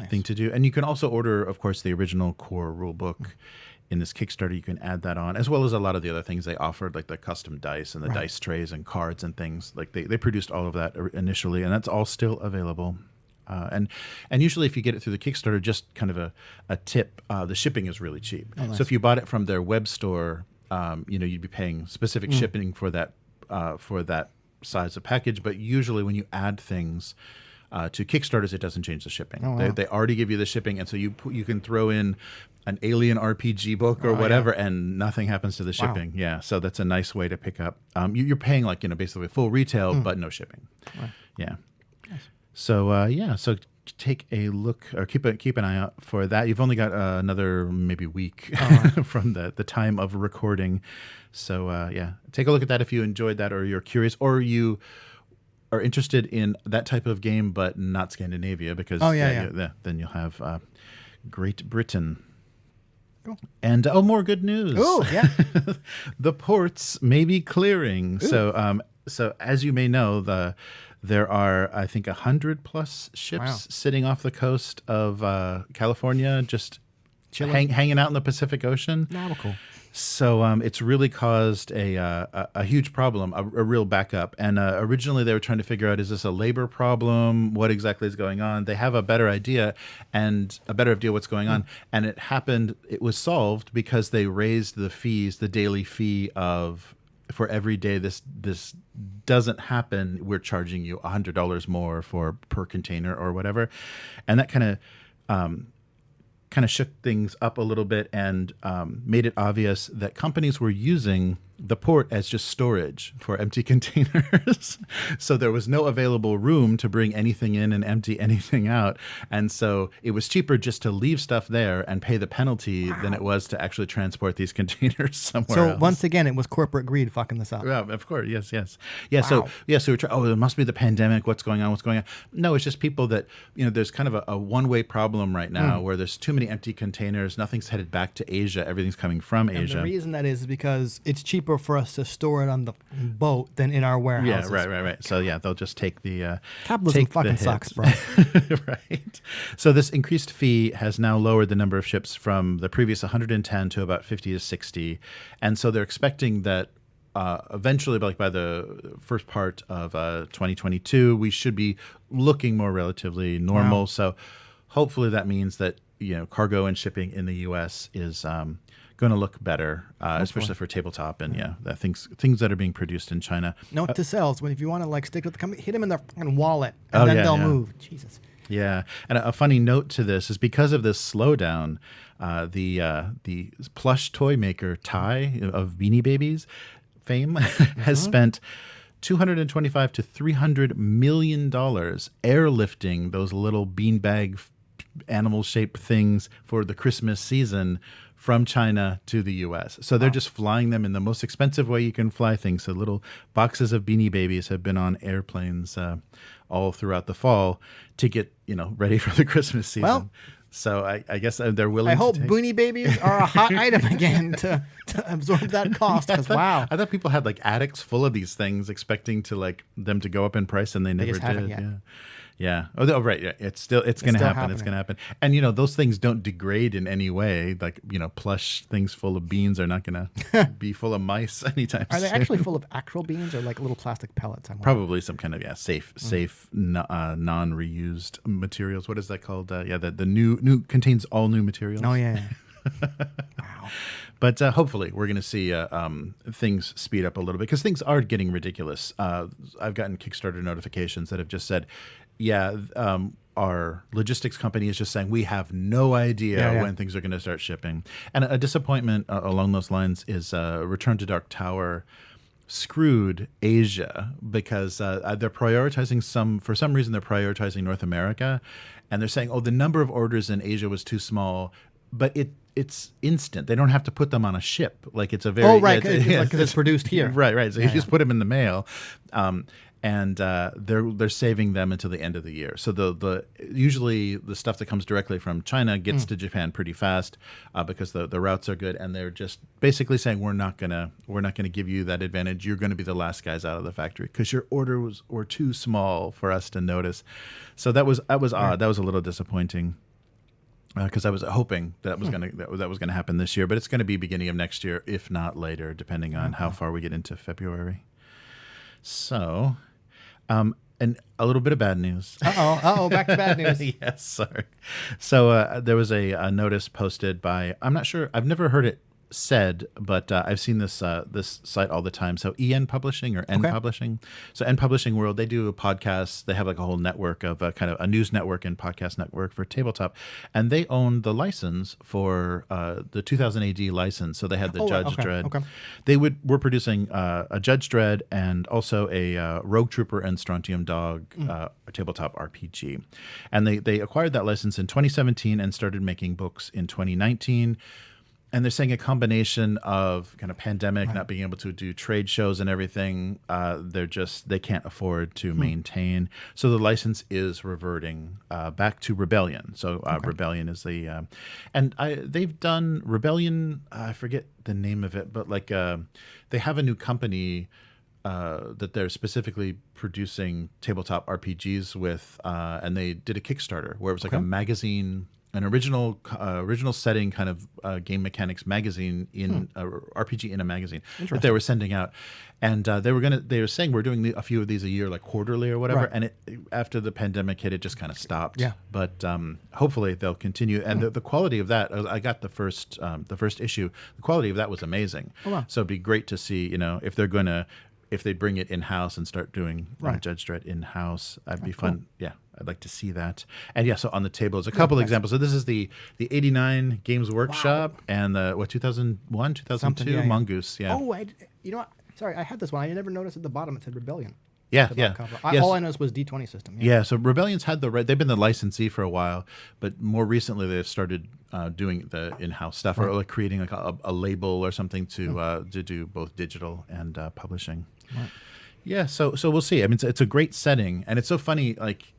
thing to do. And you can also order, of course, the original core rule book. In this Kickstarter, you can add that on, as well as a lot of the other things they offered, like the custom dice and the dice trays and cards and things. Like they produced all of that initially, and that's all still available. And usually, if you get it through the Kickstarter, just kind of a tip, the shipping is really cheap. Oh, nice. So if you bought it from their web store, you'd be paying specific shipping for that size of package. But usually, when you add things to Kickstarters, it doesn't change the shipping. Oh, wow. They already give you the shipping, and so you can throw in an alien RPG book or whatever, and nothing happens to the shipping. Wow. Yeah, so that's a nice way to pick up. You're paying basically full retail, but no shipping. Wow. Yeah. Nice. So so take a look, or keep an eye out for that. You've only got another maybe week from the time of recording. So take a look at that if you enjoyed that, or you're curious, or you are interested in that type of game but not Scandinavia, because then you'll have Great Britain. Cool. And more good news. Oh, yeah. The ports may be clearing. Ooh. So as you may know, there are, I think, 100+ ships sitting off the coast of California, just hanging out in the Pacific Ocean. Nautical. So it's really caused a huge problem, a real backup. And originally they were trying to figure out, is this a labor problem? What exactly is going on? They have a better idea what's going on. And it was solved because they raised the daily fee of for every day this doesn't happen, we're charging you $100 more per container or whatever. And that kind of shook things up a little bit and made it obvious that companies were using the port as just storage for empty containers. So there was no available room to bring anything in and empty anything out. And so it was cheaper just to leave stuff there and pay the penalty than it was to actually transport these containers somewhere else. So once again, it was corporate greed fucking this up. Yeah, of course. Yes. Yeah. Wow. So we're trying, it must be the pandemic. What's going on? No, it's just people that, there's kind of a one-way problem right now where there's too many empty containers. Nothing's headed back to Asia. Everything's coming from Asia. And the reason that is because it's cheaper for us to store it on the boat than in our warehouses. Yeah, right. So yeah, they'll just take the capitalism fucking sucks, bro. Right. So this increased fee has now lowered the number of ships from the previous 110 to about 50 to 60, and so they're expecting that eventually, like by the first part of 2022, we should be looking more relatively normal. Wow. So hopefully that means that cargo and shipping in the U.S. is going to look better, especially for tabletop and that things that are being produced in China. Note to selves: if you want to stick with the company, hit them in their fucking wallet, and then they'll move. Jesus. Yeah, and a funny note to this is because of this slowdown, the plush toy maker Ty of Beanie Babies fame has spent $225 to $300 million airlifting those little beanbag animal-shaped things for the Christmas season from China to the U.S. So they're just flying them in the most expensive way you can fly things. So little boxes of Beanie Babies have been on airplanes all throughout the fall to get ready for the Christmas season. Well, so I guess they're willing. I hope Beanie Babies are a hot item again to absorb that cost. Because wow, I thought people had attics full of these things, expecting to them to go up in price, and they never did. Yet. Yeah. Oh, right. Yeah. It's going to happen. It's going to happen. And those things don't degrade in any way. Plush things full of beans are not going to be full of mice anytime soon. Are they actually full of actual beans or little plastic pellets? Probably some kind of safe, non-reused materials. What is that called? The new contains all new materials. Oh yeah. Wow. But hopefully we're going to see things speed up a little bit because things are getting ridiculous. I've gotten Kickstarter notifications that have just said, our logistics company is just saying we have no idea when things are going to start shipping. And a disappointment along those lines is Return to Dark Tower screwed Asia because they're prioritizing for some reason they're prioritizing North America, and they're saying, the number of orders in Asia was too small, but it's instant. They don't have to put them on a ship. It's a very because it's produced here. Right. So you just put them in the mail. And they're saving them until the end of the year. So the usually the stuff that comes directly from China gets to Japan pretty fast because the routes are good, and they're just basically saying we're not gonna give you that advantage. You're going to be the last guys out of the factory because your orders were too small for us to notice. So that was odd. That was a little disappointing. Because I was hoping that was gonna happen this year, but it's going to be beginning of next year, if not later, depending on how far we get into February. So. And a little bit of bad news. Back to bad news. Yes, sorry. So there was a notice posted by, I'm not sure, I've never heard it said, but I've seen this site all the time. So EN Publishing or N Publishing. So N Publishing World, they do a podcast. They have a whole network of kind of a news network and podcast network for tabletop, and they own the license for the 2000 AD license. So they had the Judge Dredd. Okay. They were producing a Judge Dredd and also a Rogue Trooper and Strontium Dog tabletop RPG, and they acquired that license in 2017 and started making books in 2019. And they're saying a combination of kind of pandemic, not being able to do trade shows and everything. They can't afford to maintain. So the license is reverting back to Rebellion. So Rebellion is they've done Rebellion. I forget the name of it, but they have a new company that they're specifically producing tabletop RPGs with, and they did a Kickstarter where it was a magazine original setting kind of game mechanics magazine in RPG in a magazine that they were sending out, and they were saying we're doing a few of these a year, like quarterly or whatever. And after the pandemic hit, it just kind of stopped. Yeah. But hopefully they'll continue. And the quality of that, I got the first issue. The quality of that was amazing. Oh, wow. So it'd be great to see, if they bring it in-house and start doing Judge Dredd in-house, that'd be fun. Cool. Yeah, I'd like to see that. And so on the table is a couple examples. So this is the 89 Games Workshop and the 2001, 2002 Mongoose. Yeah. Oh, you know what? Sorry, I had this one. I never noticed at the bottom it said Rebellion. Yeah, All I noticed was D20 system. Yeah, so Rebellion's had they've been the licensee for a while, but more recently they've started doing the in-house stuff or like creating like a label or something to do both digital and publishing. Right. Yeah, so we'll see. I mean, it's a great setting, and it's so funny. Like,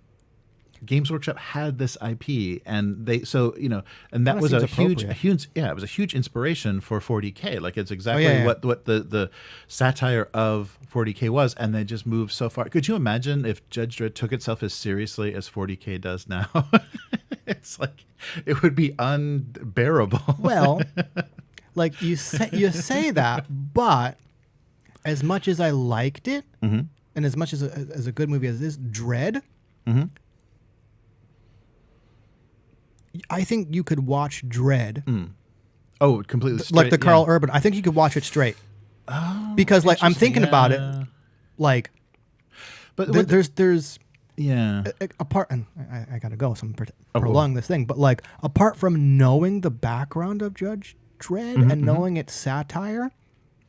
Games Workshop had this IP, and and that was a huge, it was a huge inspiration for 40K. Like, it's exactly what the satire of 40K was, and they just moved so far. Could you imagine if Judge Dredd took itself as seriously as 40K does now? It's like it would be unbearable. Well, like you say that, but as much as I liked it, and as much as a good movie as this, Dredd. I think you could watch Dredd. Oh, completely straight. Like the Carl Urban. I think you could watch it straight. Oh, because like I'm thinking about it, like, but there's a part, and I gotta go. So I'm prolong this thing, but like apart from knowing the background of Judge Dredd and knowing its satire,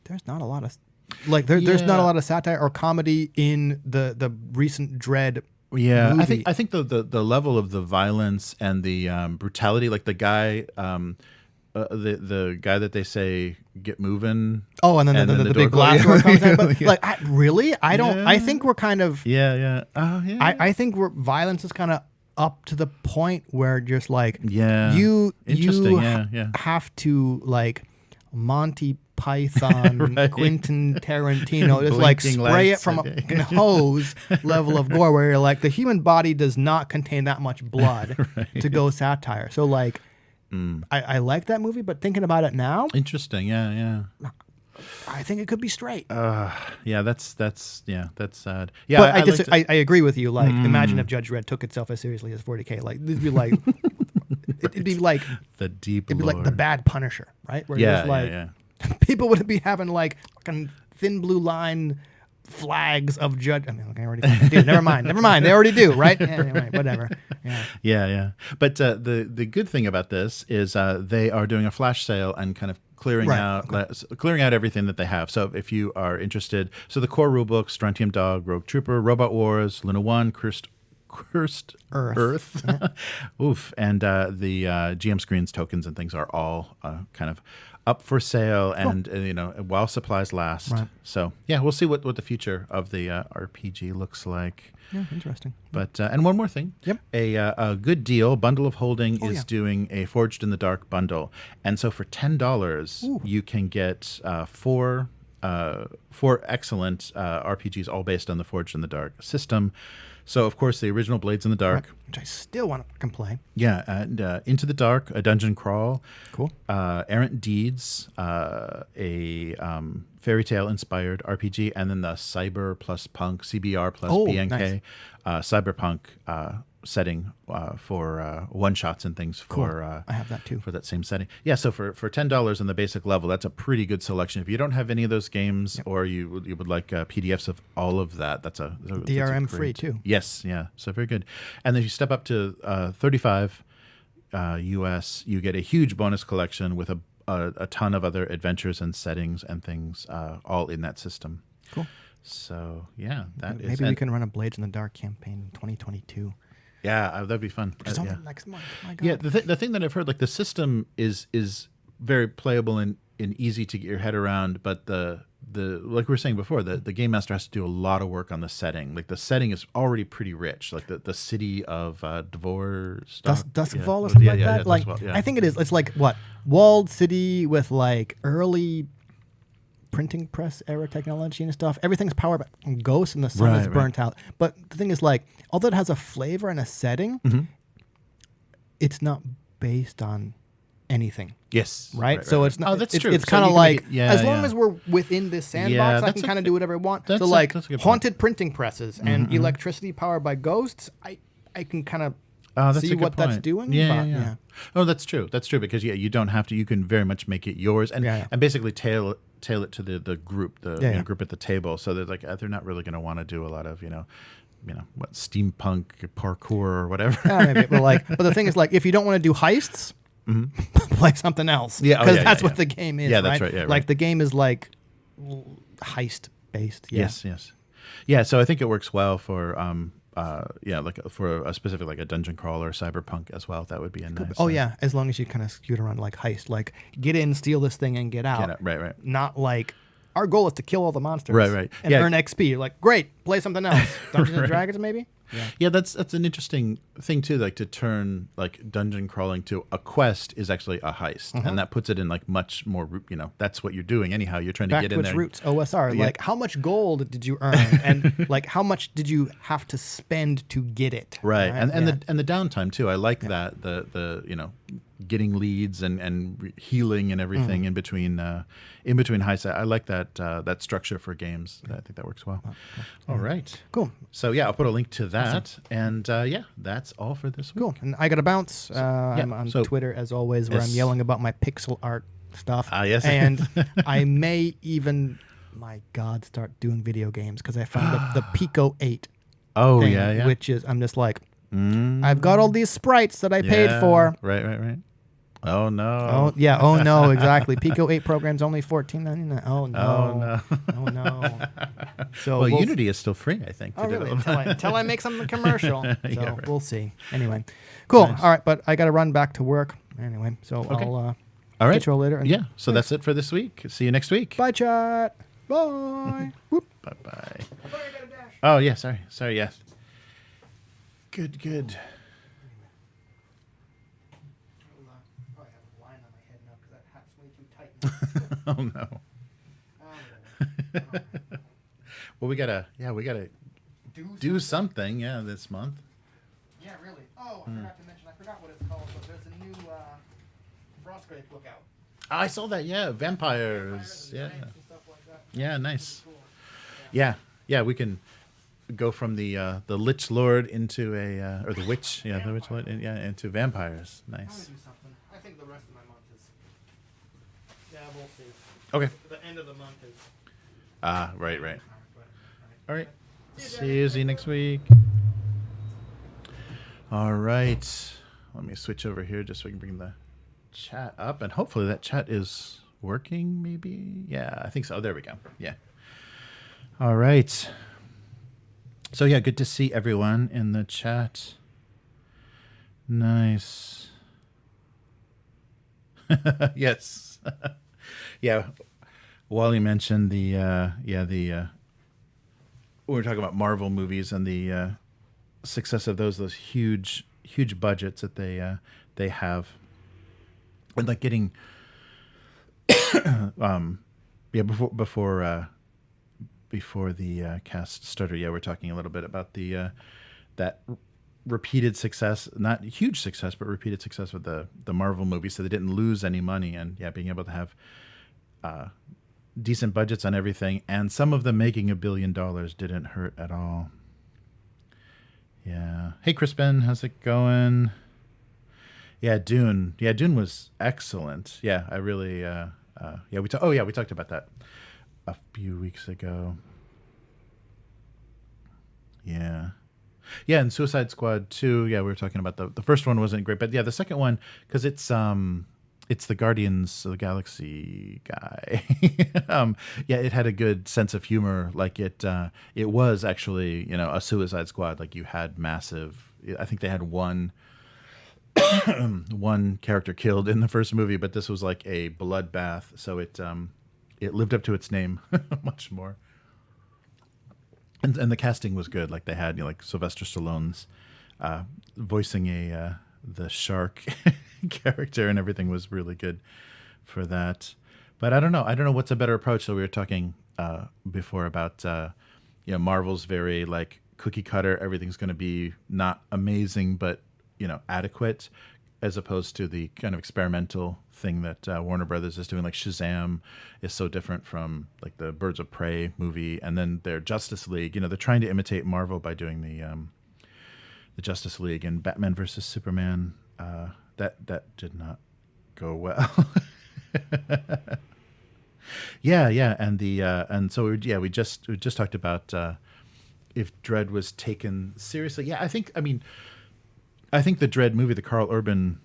there's not a lot of there's not a lot of satire or comedy in the recent Dredd. Yeah, movie. I think the level of the violence and the brutality, like the guy, the guy that they say get moving. Oh, and then the big glass door comes in. But like, I don't. I think we're kind of. Yeah. Oh, yeah. I think violence is kind of up to the point where just like you have to like Monty Python, Quentin Tarantino, just like spray it from a hose level of gore where you're like, the human body does not contain that much blood to go satire. So like, I like that movie, but thinking about it now, interesting. Yeah. I think it could be straight. That's sad. Yeah, but I agree with you. Like, imagine if Judge Dredd took itself as seriously as 40K. Like, it'd be like, it'd be like the deep. It'd be lore. Like the bad Punisher, right? Where people would be having like fucking thin blue line flags of Judge. I mean, I already do. Never mind. They already do, right? Anyway, whatever. Yeah. But the good thing about this is they are doing a flash sale and kind of clearing out everything that they have. So if you are interested, so the core rulebook: Strontium Dog, Rogue Trooper, Robot Wars, Luna 1, Cursed Earth. Oof. And the GM screens, tokens, and things are all kind of up for sale, and while supplies last. Right. So we'll see what the future of the RPG looks like. Yeah, interesting. But and one more thing. Yep. A good deal. Bundle of Holding is doing a Forged in the Dark bundle, and so for $10 you can get four excellent RPGs, all based on the Forged in the Dark system. So, of course, the original Blades in the Dark. Which I still want to play. Yeah, and Into the Dark, a dungeon crawl. Cool. Errant Deeds, a fairy tale-inspired RPG, and then the Cyber plus Punk, CBR+PNK, cyberpunk setting for one-shots and things for I have that too. For that same setting. Yeah, so for $10 on the basic level, that's a pretty good selection. If you don't have any of those games or you would like PDFs of all of that, that's a DRM free too. Yes, yeah. So very good. And then if you step up to 35 US, you get a huge bonus collection with a ton of other adventures and settings and things all in that system. Cool. So, yeah, maybe we can run a Blades in the Dark campaign in 2022. Yeah, that'd be fun. It's only next month. My God. Yeah, the thing that I've heard, like the system is very playable and easy to get your head around, but the like we were saying before, the game master has to do a lot of work on the setting. Like the setting is already pretty rich. Like the city of Duskfall or something like that. Like I think it is. It's like what, walled city with like early printing press era technology and stuff. Everything's powered by ghosts and the sun is burnt out. But the thing is, like, although it has a flavor and a setting, it's not based on anything. Yes. Right? So it's not. Oh, that's true. It's So kind of you can make like, it- as long as we're within this sandbox, I can kind of do whatever I want. So like that's a good point. haunted printing presses and electricity powered by ghosts, I can kind of that's see a good what that's point. doing. Yeah, but, yeah. Oh, that's true. That's true because you don't have to. You can very much make it yours and and basically tail it to the group, the group at the table. So they're like they're not really going to want to do a lot of what steampunk parkour or whatever. Yeah, maybe. But the thing is, like, if you don't want to do heists, play something else. Yeah, because that's what the game is. Yeah, that's right. Yeah, like the game is like heist based. Yeah. Yes. Yeah, so I think it works well for like for a specific like a dungeon crawler, cyberpunk as well. That would be a nice. Oh yeah, as long as you kind of scoot around like heist, like get in, steal this thing, and get out. Right. Not like our goal is to kill all the monsters. Right. And earn XP. You're like, great, play something else. Dungeons and Dragons, maybe. Yeah, that's an interesting thing too. Like to turn like dungeon crawling to a quest is actually a heist, and that puts it in like much more. That's what you're doing anyhow. You're trying to get in there. Roots OSR. Yeah. Like how much gold did you earn, and like how much did you have to spend to get it? Right, and the downtime too. I like that the getting leads and healing and everything in between heists. I like that structure for games. I think that works well. All right, cool. So yeah, I'll put a link to that, and that's all for this week. Cool. And I got to bounce. I'm on Twitter as always, where I'm yelling about my pixel art stuff. Yes. And I may even, my God, start doing video games because I found the Pico 8. Oh thing, yeah. Which is, I'm just like, I've got all these sprites that I paid for. Right. Oh no. Oh yeah. Oh no. Exactly. Pico 8 program's only $14.99. Oh no. Oh no. So Unity is still free, I think. Oh really? Until I make something commercial. So we'll see. Anyway, cool. Nice. All right, but I got to run back to work. Anyway, so I'll all right. catch you all later. So that's it for this week. See you next week. Bye, chat. Bye. Whoop. Bye. Oh yeah. Sorry. Yes. Good. Oh no. Well, we gotta do something. Yeah, this month. Yeah, really. Oh, I forgot what it's called, but there's a new Frostgrave book out. I saw that. Yeah, vampires. And stuff like that. Yeah, nice. Cool. Yeah. We can go from the Lich Lord into or the Witch. Yeah, the Witch Lord. Into vampires. Nice. I'm gonna do something. I think the rest of my month is. Yeah, we'll see. Okay. The end of the month is. Right. All right. See you next week. All right. Let me switch over here just so we can bring the chat up, and hopefully that chat is working. Maybe. Yeah, I think so. Oh, there we go. Yeah. All right. So yeah, good to see everyone in the chat. Nice. Yes. Yeah. Wally mentioned we were talking about Marvel movies and the success of those huge budgets that they have, and like getting before the cast started, we're talking a little bit about the that repeated success, not huge success, but repeated success with the Marvel movies, so they didn't lose any money, and being able to have decent budgets on everything, and some of them making $1 billion didn't hurt at all. Yeah. Hey, Crispin, how's it going? Yeah, Dune. Yeah, Dune was excellent. Yeah, I really. We talked about that a few weeks ago. Yeah. Yeah, and Suicide Squad 2. Yeah, we were talking about the first one wasn't great, but yeah, the second one, because it's the Guardians of the Galaxy guy. It had a good sense of humor. Like it was actually, a Suicide Squad. Like you had massive. I think they had one character killed in the first movie, but this was like a bloodbath. So it lived up to its name much more. And the casting was good. Like they had like Sylvester Stallone's voicing the shark character, and everything was really good for that. But I don't know what's a better approach. So we were talking before about Marvel's very like cookie cutter. Everything's going to be not amazing, but adequate. as opposed to the kind of experimental thing that Warner Brothers is doing. Like Shazam is so different from like the Birds of Prey movie, and then their Justice League. They're trying to imitate Marvel by doing the Justice League and Batman versus Superman. That did not go well. yeah, and so we just talked about if Dredd was taken seriously. Yeah, I think the Dredd movie, the Carl Urban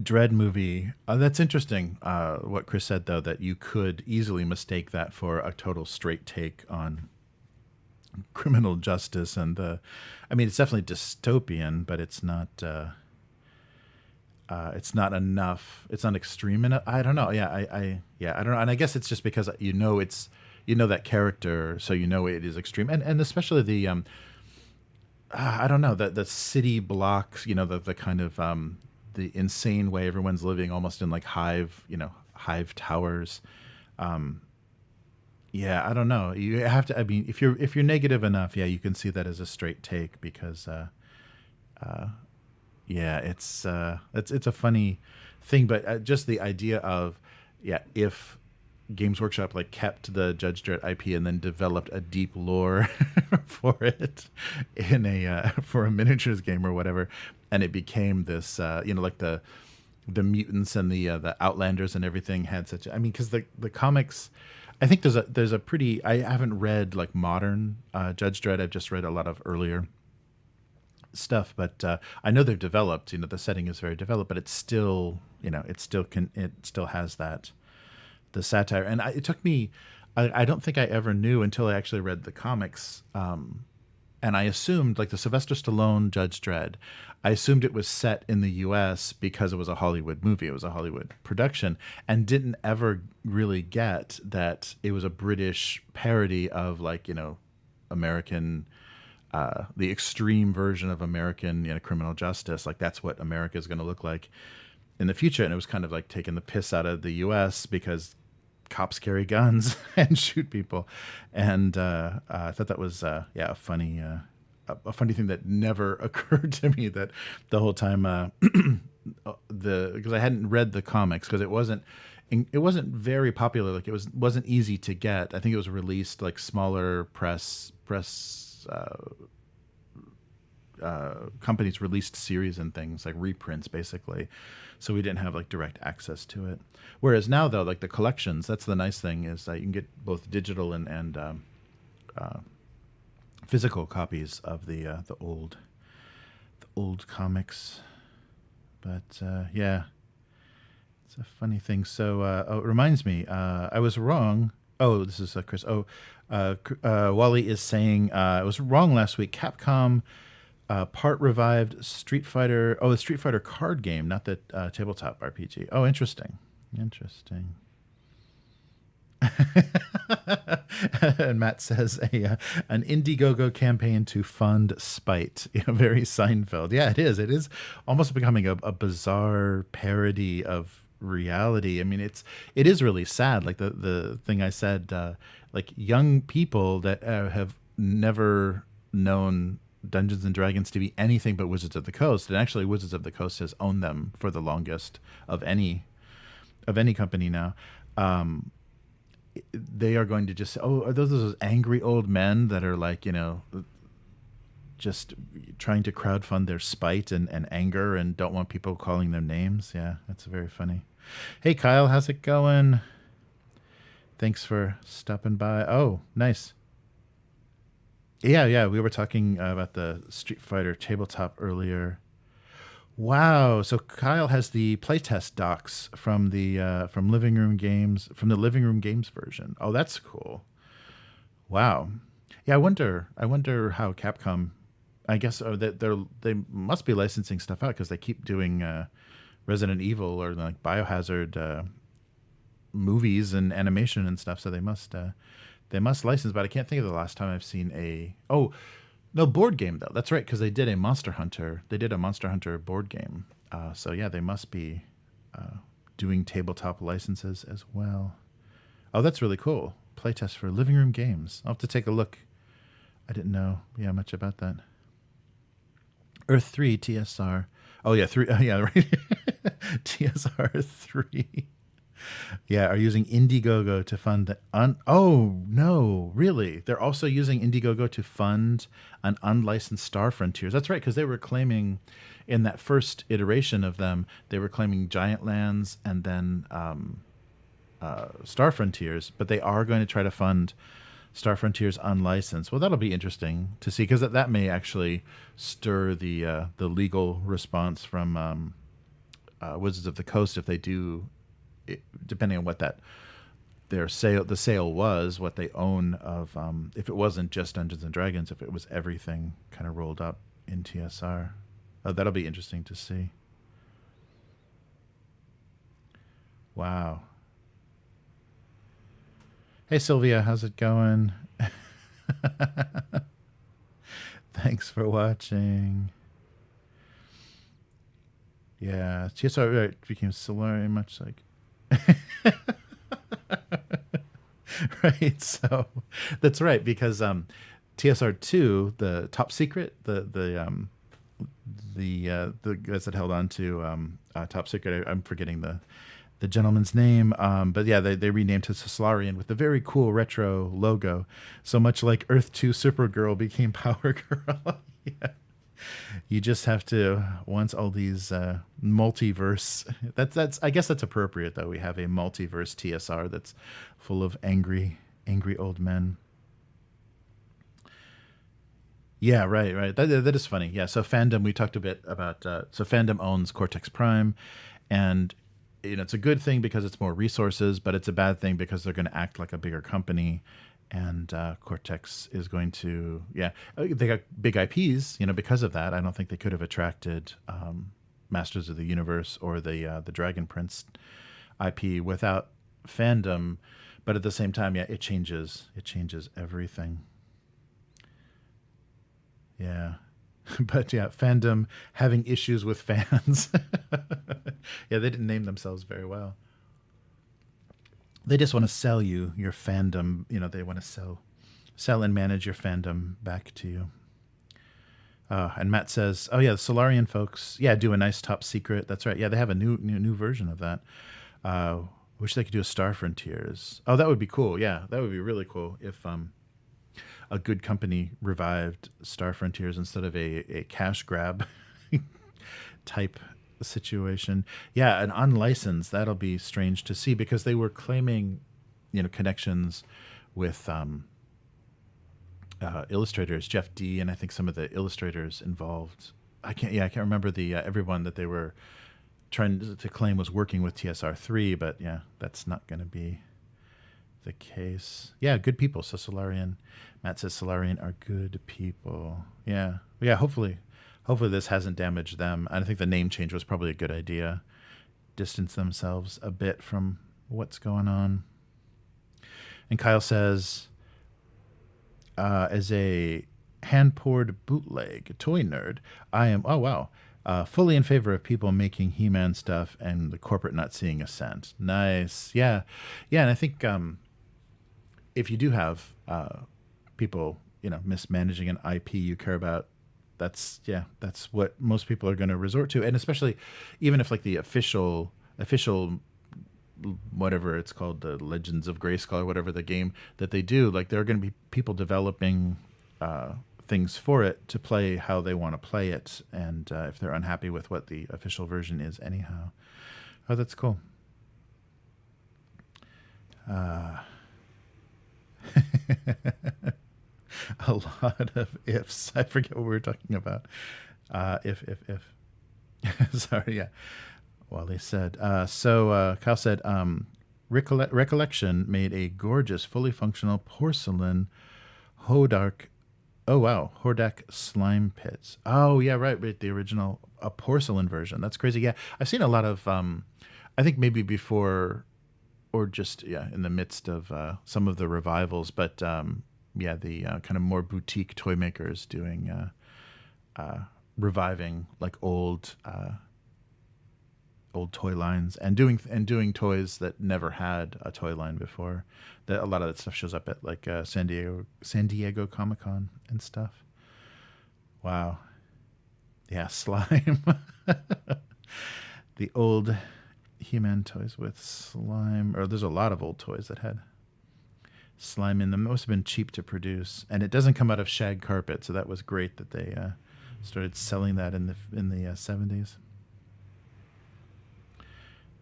Dredd movie, that's interesting. What Chris said though, that you could easily mistake that for a total straight take on criminal justice, and it's definitely dystopian, but it's not enough. It's not extreme enough. I don't know. Yeah, I don't know. And I guess it's just because it's that character, so it is extreme, and especially the I don't know, the city blocks. The kind of the insane way everyone's living, almost in like hive towers. Yeah, I don't know. You have to. If you're negative enough, yeah, you can see that as a straight take because, yeah, it's a funny thing, but just the idea of, yeah, if Games Workshop like kept the Judge Dredd IP and then developed a deep lore for it in for a miniatures game or whatever, and it became this, like the mutants and the Outlanders and everything had such. Because the comics. I think there's a pretty. I haven't read like modern Judge Dredd. I've just read a lot of earlier stuff, but I know they've developed. The setting is very developed, but it's still, it still has that the satire. And it took me. I don't think I ever knew until I actually read the comics. And I assumed, like the Sylvester Stallone Judge Dredd, I assumed it was set in the U.S. because it was a Hollywood movie. It was a Hollywood production, and didn't ever really get that it was a British parody of American, the extreme version of American criminal justice. Like that's what America is going to look like in the future. And it was kind of like taking the piss out of the U.S. because cops carry guns and shoot people, and I thought that was a funny thing that never occurred to me that the whole time because I hadn't read the comics, because it wasn't very popular. Like it wasn't easy to get. I think it was released like smaller press companies released series and things, like reprints basically, so we didn't have like direct access to it. Whereas now though, like the collections, that's the nice thing, is that you can get both digital and physical copies of the old comics. But yeah, it's a funny thing. So it reminds me, I was wrong. Oh, this is Chris. Wally is saying I was wrong last week. Capcom part revived Street Fighter. Oh, the Street Fighter card game, not the tabletop RPG. Oh, interesting. And Matt says an Indiegogo campaign to fund spite. Very Seinfeld. Yeah, it is. It is almost becoming a bizarre parody of reality. It is really sad. Like the thing I said, like young people that have never known Dungeons and Dragons to be anything but Wizards of the Coast, and actually Wizards of the Coast has owned them for the longest of any company now. They are going to just say, oh, are those angry old men that are like, just trying to crowdfund their spite and anger and don't want people calling them names? Yeah, that's very funny. Hey Kyle, how's it going? Thanks for stopping by. Oh, nice. Yeah, we were talking about the Street Fighter tabletop earlier. Wow, so Kyle has the playtest docs from the Living Room Games, from the Living Room Games version. Oh, that's cool. Wow. Yeah, I wonder how Capcom. I guess they must be licensing stuff out, because they keep doing Resident Evil or like Biohazard movies and animation and stuff. So they must license. But I can't think of the last time I've seen no, board game though. That's right, because they did a Monster Hunter. They did a Monster Hunter board game. So yeah, they must be doing tabletop licenses as well. Oh, that's really cool. Playtest for Living Room Games. I'll have to take a look. I didn't know much about that. Earth 3 TSR. Oh yeah, 3. Yeah, right. TSR 3. Yeah, are using Indiegogo to fund the oh no, really? They're also using Indiegogo to fund an unlicensed Star Frontiers. That's right, because they were claiming in that first iteration of them, they were claiming Giant Lands and then Star Frontiers, but they are going to try to fund Star Frontiers unlicensed. Well, that'll be interesting to see, because that may actually stir the legal response from Wizards of the Coast if they do. Depending on what the sale was, what they own of, if it wasn't just Dungeons and Dragons, if it was everything kind of rolled up in TSR, that'll be interesting to see. Wow. Hey Sylvia, how's it going? Thanks for watching. Yeah, TSR became Solarian, much like. Right, so that's right, because TSR2, the top secret, the guys that held on to top secret, I'm forgetting the gentleman's name, but yeah, they renamed to Solarian with the very cool retro logo, so much like Earth 2 Supergirl became Power Girl. Yeah. You just have to, once all these multiverse, that's I guess that's appropriate, though. We have a multiverse TSR that's full of angry old men. Yeah, right. That is funny. Yeah, so Fandom, we talked a bit about, so Fandom owns Cortex Prime, and it's a good thing because it's more resources, but it's a bad thing because they're going to act like a bigger company. And Cortex is going to, they got big IPs, because of that. I don't think they could have attracted Masters of the Universe or the Dragon Prince IP without Fandom. But at the same time, it changes everything. Yeah. But Fandom having issues with fans. Yeah, they didn't name themselves very well. They just want to sell you your fandom. They want to sell and manage your fandom back to you. And Matt says, "Oh yeah, the Solarian folks, do a nice top secret. That's right. Yeah, they have a new version of that. Wish they could do a Star Frontiers. Oh, that would be cool. Yeah, that would be really cool if a good company revived Star Frontiers instead of a cash grab type situation. Yeah, an unlicensed, that'll be strange to see, because they were claiming connections with illustrators, Jeff D, and I think some of the illustrators involved. I can't remember the everyone that they were trying to claim was working with TSR3, but that's not going to be the case. Good people. So Solarian, Matt says Solarian are good people. Hopefully this hasn't damaged them. I think the name change was probably a good idea. Distance themselves a bit from what's going on. And Kyle says, as a hand-poured bootleg toy nerd, I am, fully in favor of people making He-Man stuff and the corporate not seeing a cent. Nice. Yeah. And I think if you do have people, mismanaging an IP you care about, that's what most people are going to resort to. And especially even if like the official whatever it's called, the Legends of Grayskull or whatever the game that they do, like there are going to be people developing things for it to play how they want to play it, and if they're unhappy with what the official version is anyhow. Oh, that's cool. A lot of ifs. I forget what we were talking about. If. Sorry, yeah. Wally said. So Kyle said, Recollection made a gorgeous, fully functional porcelain Hodark. Oh, wow. Hordak slime pits. Oh, yeah, right. The original, a porcelain version. That's crazy. Yeah, I've seen a lot of, I think maybe before or just, in the midst of some of the revivals, but the kind of more boutique toy makers doing, reviving like old toy lines and doing toys that never had a toy line before. A lot of that stuff shows up at like San Diego Comic-Con and stuff. Wow. Yeah, slime. The old He-Man toys with slime. Or there's a lot of old toys that had slime in them. It must have been cheap to produce. And it doesn't come out of shag carpet, so that was great that they started selling that in the 70s.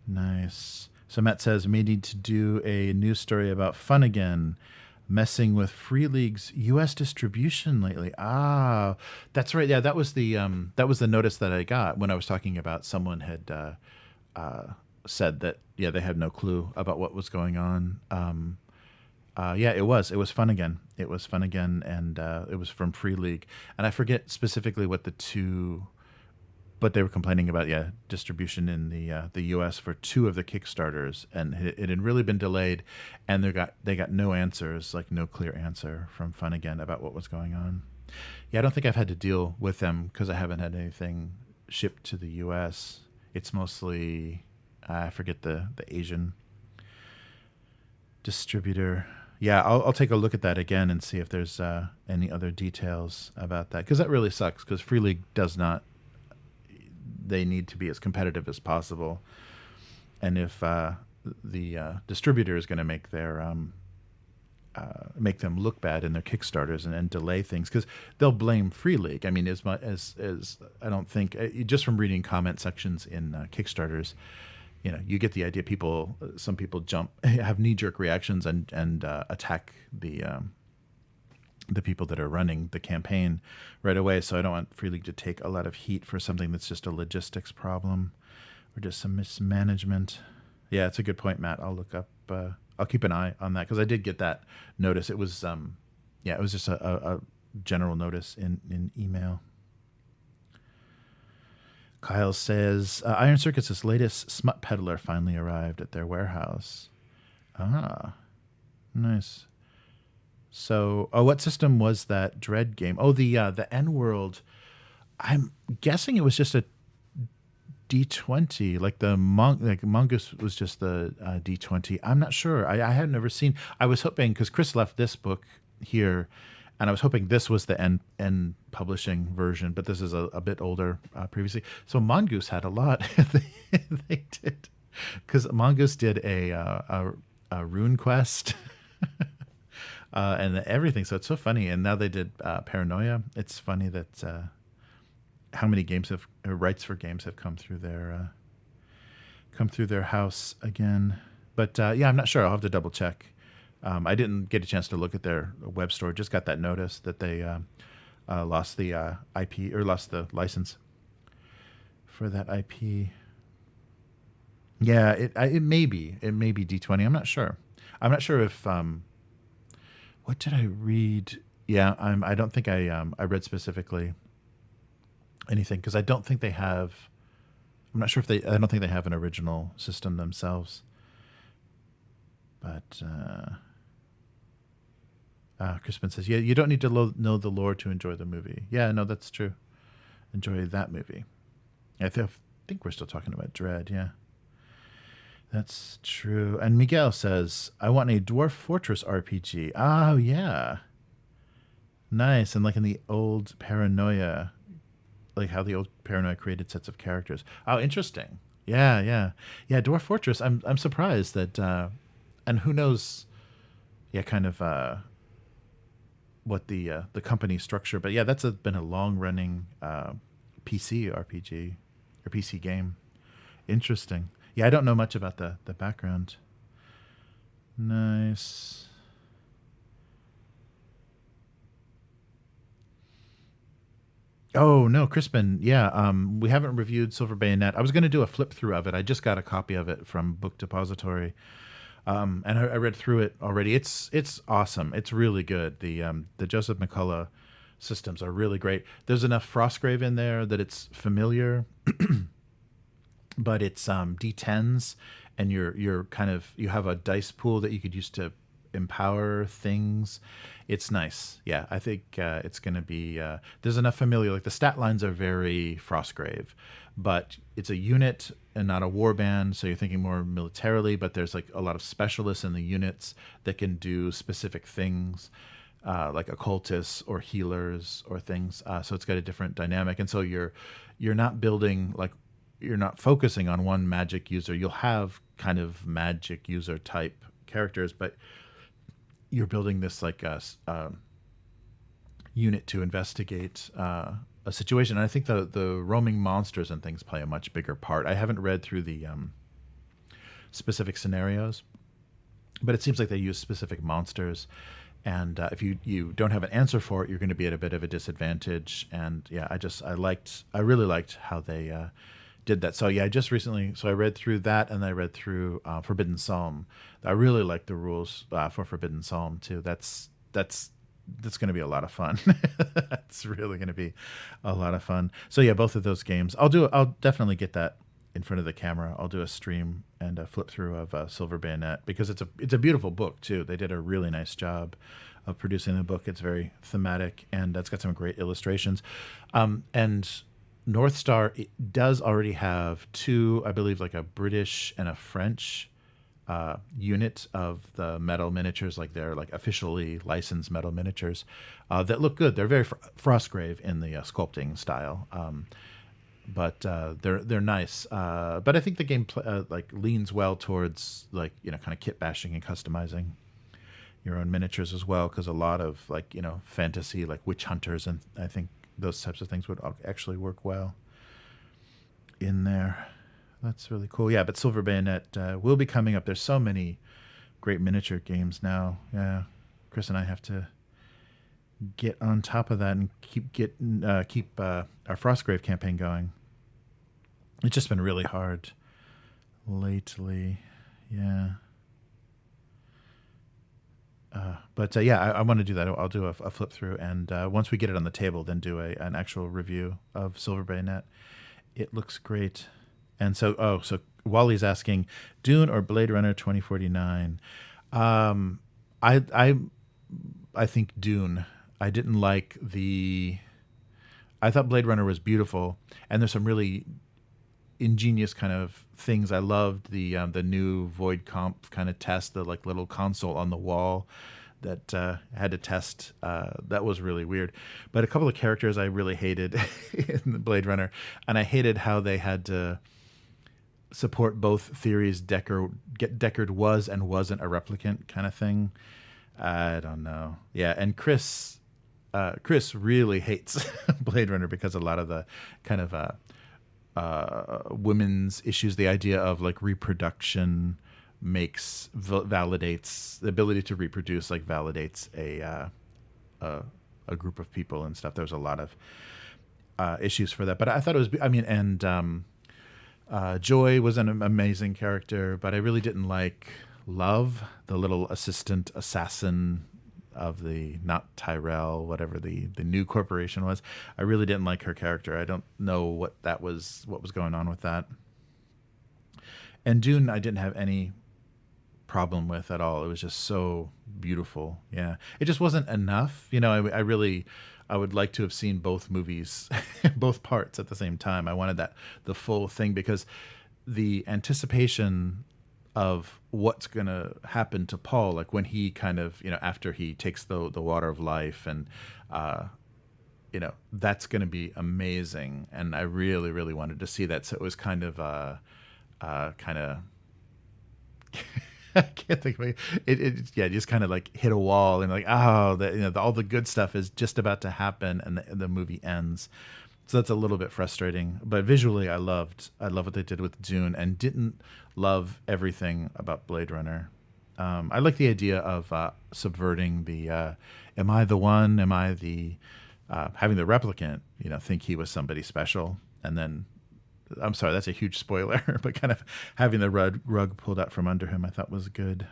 Nice. So Matt says, may need to do a news story about Fun Again messing with Free League's U.S. distribution lately. Ah, that's right. Yeah, that was the notice that I got when I was talking about someone had said that they had no clue about what was going on. Yeah, it was Fun Again. It was Fun Again, and it was from Free League, and I forget specifically what the two. But they were complaining about distribution in the U.S. for two of the Kickstarters, and it had really been delayed, and they got no answers, like no clear answer from Fun Again about what was going on. Yeah, I don't think I've had to deal with them because I haven't had anything shipped to the U.S. It's mostly I forget the Asian distributor. Yeah, I'll take a look at that again and see if there's any other details about that, because that really sucks because Free League does not. They need to be as competitive as possible, and if the distributor is going to make their make them look bad in their Kickstarters and delay things, because they'll blame Free League. I mean, as much as I don't think just from reading comment sections in Kickstarters, you get the idea. Some people have knee-jerk reactions and attack the people that are running the campaign right away. So I don't want Free League to take a lot of heat for something that's just a logistics problem or just some mismanagement. Yeah, it's a good point, Matt. I'll look up, I'll keep an eye on that, because I did get that notice. It was, it was just a general notice in email. Kyle says, Iron Circus' latest Smut Peddler finally arrived at their warehouse. Ah, nice. So, what system was that Dread game? Oh, the N-World. I'm guessing it was just a D20, like Mongoose was just the D20. I'm not sure. I had never seen. I was hoping, because Chris left this book here, and I was hoping this was the N publishing version, but this is a bit older previously. So Mongoose had a lot. They did, because Mongoose did a Rune Quest. And everything, so it's so funny. And now they did Paranoia. It's funny that how many rights for games have come through their house again. But I'm not sure. I'll have to double check. I didn't get a chance to look at their web store. Just got that notice that they lost the IP, or lost the license for that IP. Yeah, it may be D20. I'm not sure. I'm not sure if. What did I read? Yeah, I don't think I read specifically anything, because I don't think they have. I'm not sure if I don't think they have an original system themselves. But Crispin says, yeah, you don't need to know the lore to enjoy the movie. Yeah, no, that's true. Enjoy that movie. I think we're still talking about Dread. Yeah. That's true. And Miguel says, I want a Dwarf Fortress RPG. Oh, yeah. Nice. And like in the old Paranoia, like how the old Paranoia created sets of characters. Oh, interesting. Yeah. Dwarf Fortress. I'm surprised that, and who knows, kind of what the company structure. But yeah, that's been a long running PC RPG or PC game. Interesting. Yeah, I don't know much about the background. Nice. Oh, no, Crispin. Yeah, we haven't reviewed Silver Bayonet. I was going to do a flip through of it. I just got a copy of it from Book Depository. And I read through it already. It's awesome. It's really good. The Joseph McCullough systems are really great. There's enough Frostgrave in there that it's familiar. But it's D10s, and you're kind of, you have a dice pool that you could use to empower things. It's nice. Yeah, I think it's going to be, there's enough familiar, like the stat lines are very Frostgrave, but it's a unit and not a warband, so you're thinking more militarily, but there's like a lot of specialists in the units that can do specific things. like occultists or healers or things. So it's got a different dynamic, and so you're not building like you're not focusing on one magic user. You'll have kind of magic user type characters, but you're building this like a unit to investigate a situation. And I think the roaming monsters and things play a much bigger part. I haven't read through the specific scenarios, but it seems like they use specific monsters. And if you don't have an answer for it, you're going to be at a bit of a disadvantage. And yeah, I really liked how they did that. So yeah, I read through that, and I read through Forbidden Psalm. I really like the rules for Forbidden Psalm too. That's going to be a lot of fun. It's really going to be a lot of fun. So yeah, both of those games. I'll definitely get that in front of the camera. I'll do a stream and a flip through of Silver Bayonet, because it's a beautiful book too. They did a really nice job of producing the book. It's very thematic, and it's got some great illustrations. And North Star does already have two, I believe, like a British and a French unit of the metal miniatures, like they're like officially licensed metal miniatures that look good. They're very Frostgrave in the sculpting style, but they're nice. But I think the game like leans well towards like kind of kit bashing and customizing your own miniatures as well, because a lot of like fantasy like witch hunters, and I think those types of things would actually work well in there. That's really cool. Yeah, but Silver Bayonet will be coming up. There's so many great miniature games now. Yeah, Chris and I have to get on top of that and keep our Frostgrave campaign going. It's just been really hard lately. Yeah. But I want to do that. I'll do a flip through, and once we get it on the table, then do an actual review of Silver Bayonet. It looks great. And so Wally's asking, Dune or Blade Runner 2049? I think Dune. I didn't like I thought Blade Runner was beautiful, and there's some really ingenious kind of things. I loved the new Void Comp kind of test, the like little console on the wall that had to test. That was really weird. But a couple of characters I really hated in the Blade Runner, and I hated how they had to support both theories. Deckard was and wasn't a replicant kind of thing. I don't know. Yeah, and Chris really hates Blade Runner because a lot of the kind of women's issues, the idea of like reproduction validates the ability to reproduce, like validates a group of people and stuff. There's a lot of issues for that, but I thought it was. I mean, and Joy was an amazing character, but I really didn't like Love, the little assistant assassin of the not Tyrell, whatever the new corporation was. I really didn't like her character. I don't know what was going on with that. And Dune, I didn't have any problem with at all. It was just so beautiful. Yeah, it just wasn't enough. I would like to have seen both movies, both parts at the same time. I wanted the full thing, because the anticipation of what's going to happen to Paul, like when he kind of, after he takes the water of life, and, that's going to be amazing. And I really, really wanted to see that. So it was kind of, I can't think of it. It just kind of like hit a wall, and like, all the good stuff is just about to happen, and the movie ends. So that's a little bit frustrating. But visually, I love what they did with Dune, and didn't love everything about Blade Runner. I like the idea of subverting the am I the one? Am I the having the replicant, think he was somebody special, and then, I'm sorry, that's a huge spoiler, but kind of having the rug pulled out from under him, I thought was good.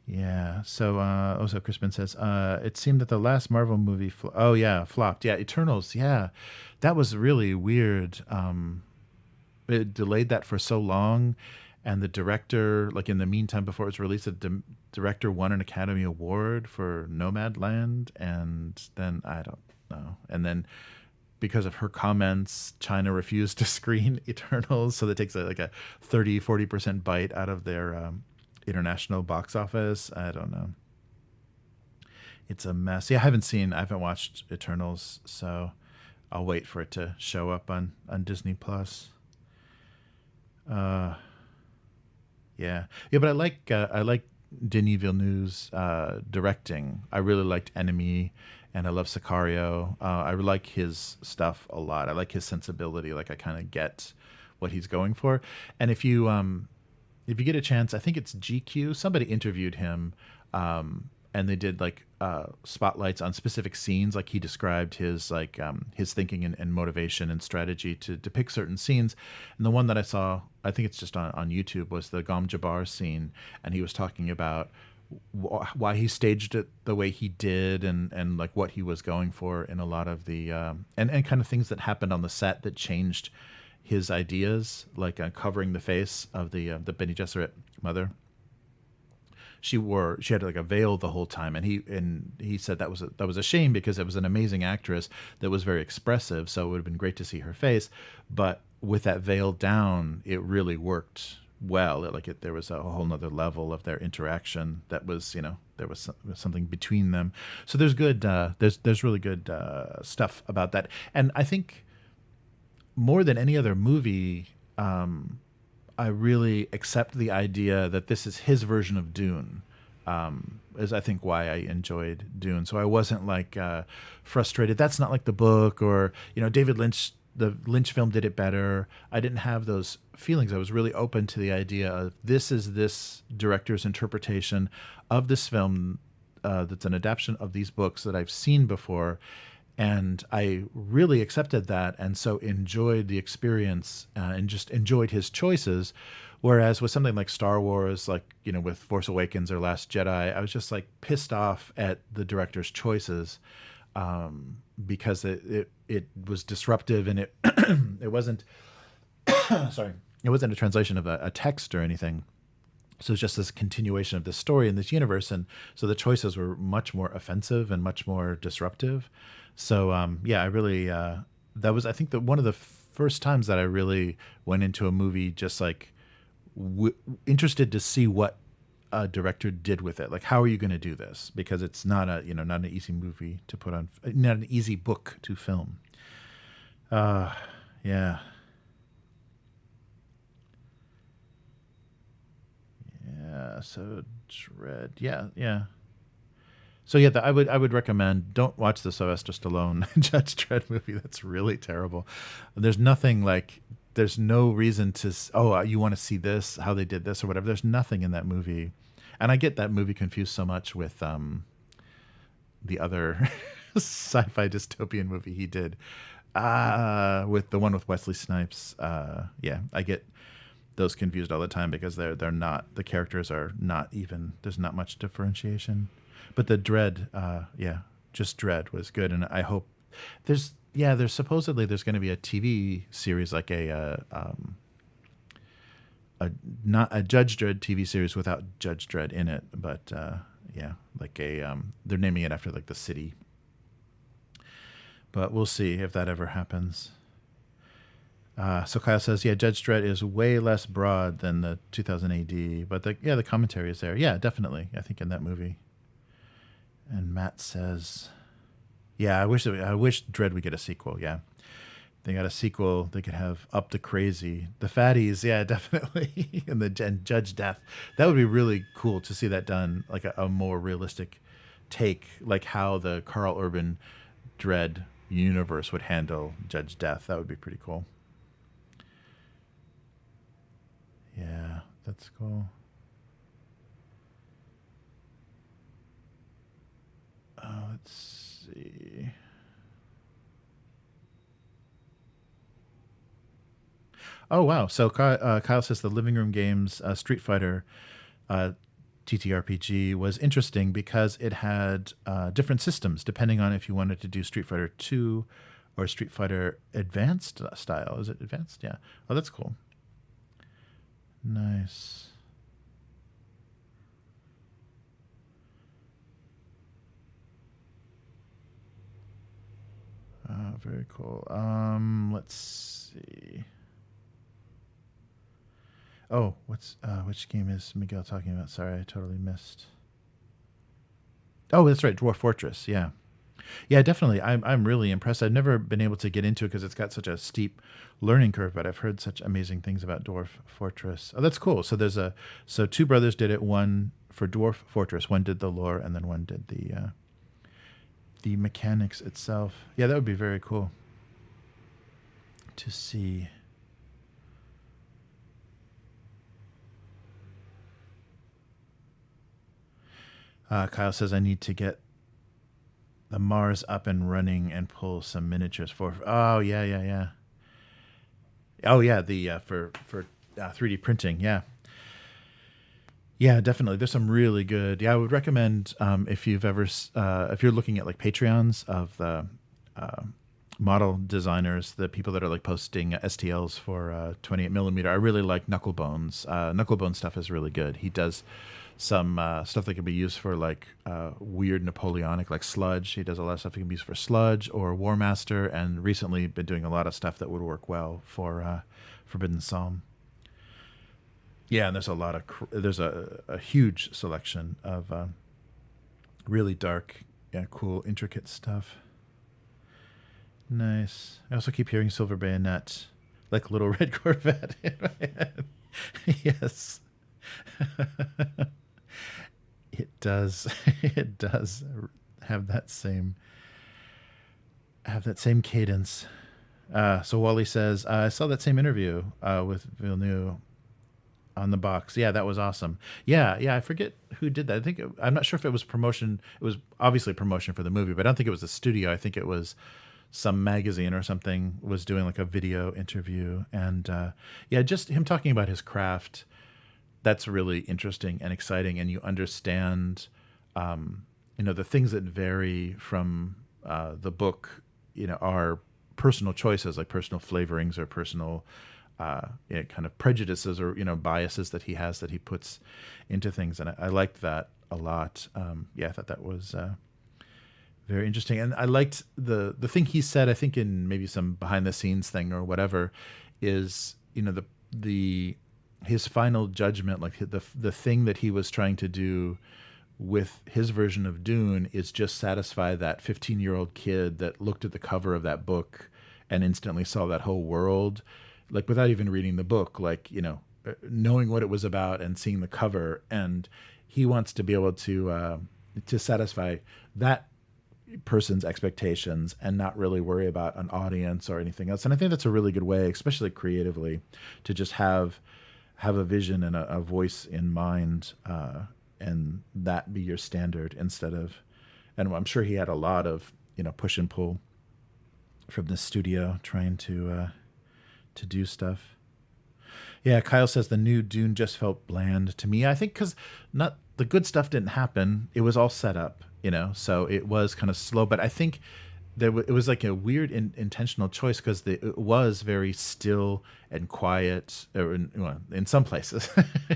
Yeah. So, so Crispin says, it seemed that the last Marvel movie, flopped. Yeah, Eternals. Yeah, that was really weird. It delayed that for so long, and the director, like in the meantime before it was released, the director won an Academy Award for Nomadland, and then I don't know, and then because of her comments, China refused to screen Eternals, so that takes like a 30-40% bite out of their international box office. I don't know. It's a mess. Yeah, I haven't watched Eternals, so I'll wait for it to show up on Disney Plus. Yeah, but I like Denis Villeneuve's directing. I really liked Enemy, and I love Sicario. I like his stuff a lot. I like his sensibility. Like, I kind of get what he's going for. And if you get a chance, I think it's GQ. Somebody interviewed him, and they did like spotlights on specific scenes. Like, he described his his thinking and motivation and strategy to depict certain scenes. And the one that I saw, I think it's just on YouTube, was the Gom Jabbar scene, and he was talking about why he staged it the way he did, and like what he was going for in a lot of the and kind of things that happened on the set that changed his ideas, like covering the face of the Bene Gesserit mother. She had like a veil the whole time, and he said that was a shame, because it was an amazing actress that was very expressive, so it would have been great to see her face, but with that veil down, it really worked well. There was a whole nother level of their interaction that was, there was something between them. So there's good, there's really good stuff about that, and I think more than any other movie, I really accept the idea that this is his version of Dune, is I think why I enjoyed Dune. So I wasn't like frustrated. That's not like the book, or David Lynch. The Lynch film did it better. I didn't have those feelings. I was really open to the idea of this is this director's interpretation of this film that's an adaptation of these books that I've seen before. And I really accepted that, and so enjoyed the experience and just enjoyed his choices. Whereas with something like Star Wars, like, with Force Awakens or Last Jedi, I was just like pissed off at the director's choices, because it was disruptive, and it it wasn't sorry, it wasn't a translation of a text or anything. So it's just this continuation of this story in this universe, and so the choices were much more offensive and much more disruptive. So yeah, I really that was, I think, one of the first times that I really went into a movie just like interested to see what a director did with it. Like, how are you going to do this? Because it's not not an easy movie to put on, not an easy book to film. Yeah. Yeah. So Dredd. Yeah. Yeah. So yeah, I would recommend, don't watch the Sylvester Stallone Judge Dredd movie. That's really terrible. There's nothing like, there's no reason to, you want to see this, how they did this or whatever. There's nothing in that movie. And I get that movie confused so much with the other sci-fi dystopian movie he did, with the one with Wesley Snipes. Yeah, I get those confused all the time, because they're not, the characters are not even, there's not much differentiation. But the Dredd, just Dredd was good, and I hope there's supposedly there's going to be a TV series, like not a Judge Dredd TV series without Judge Dredd in it, but like they're naming it after like the city. But we'll see if that ever happens. So Kyle says, Judge Dredd is way less broad than the 2000 AD, but the commentary is there. Yeah, definitely. I think in that movie. And Matt says, I wish Dredd would get a sequel. Yeah. They got a sequel. They could have Up the Crazy, the Fatties. Yeah, definitely. and Judge Death. That would be really cool to see that done, like a more realistic take, like how the Carl Urban Dredd universe would handle Judge Death. That would be pretty cool. Yeah, that's cool. Let's see. Oh, wow. So Kyle says the Living Room Games Street Fighter TTRPG was interesting because it had different systems depending on if you wanted to do Street Fighter 2 or Street Fighter Advanced style. Is it Advanced? Yeah. Oh, that's cool. Nice. Very cool. Let's see. Oh, which game is Miguel talking about? Sorry, I totally missed. Oh, that's right, Dwarf Fortress. Yeah, yeah, definitely. I'm really impressed. I've never been able to get into it because it's got such a steep learning curve, but I've heard such amazing things about Dwarf Fortress. Oh, that's cool. So two brothers did it. One for Dwarf Fortress, one did the lore, and then one did the mechanics itself. Yeah, that would be very cool to see. Kyle says I need to get the Mars up and running and pull some miniatures for. Oh yeah. Oh yeah, the for 3D printing. Yeah. Yeah, definitely. There's some really good. Yeah, I would recommend if you've ever if you're looking at like Patreons of the model designers, the people that are like posting STLs for 28 millimeter. I really like Knucklebones. Knucklebone stuff is really good. He does some stuff that can be used for like weird Napoleonic, like Sludge. He does a lot of stuff that can be used for Sludge or War Master, and recently been doing a lot of stuff that would work well for Forbidden Psalm. Yeah, and there's a huge selection of really dark, cool, intricate stuff. Nice. I also keep hearing Silver Bayonet, like Little Red Corvette in my head. Yes. It does. It does have that same cadence. So Wally says, I saw that same interview with Villeneuve on the box. Yeah, that was awesome. Yeah, I forget who did that. I'm not sure if it was promotion. It was obviously promotion for the movie, but I don't think it was the studio. I think it was some magazine or something was doing like a video interview. And just him talking about his craft. That's really interesting and exciting, and you understand, the things that vary from the book, are personal choices, like personal flavorings or personal, kind of prejudices or biases that he has that he puts into things, and I liked that a lot. I thought that was very interesting, and I liked the thing he said. I think in maybe some behind the scenes thing or whatever, is his final judgment, like the thing that he was trying to do with his version of Dune is just satisfy that 15-year-old kid that looked at the cover of that book and instantly saw that whole world, like without even reading the book, like, knowing what it was about and seeing the cover. And he wants to be able to satisfy that person's expectations and not really worry about an audience or anything else. And I think that's a really good way, especially creatively, to just have a vision and a voice in mind, and that be your standard instead of, and I'm sure he had a lot of, push and pull from the studio trying to do stuff. Yeah, Kyle says the new Dune just felt bland to me. I think because not the good stuff didn't happen. It was all set up, so it was kind of slow. But I think it was like a weird intentional choice because it was very still and quiet. In some places,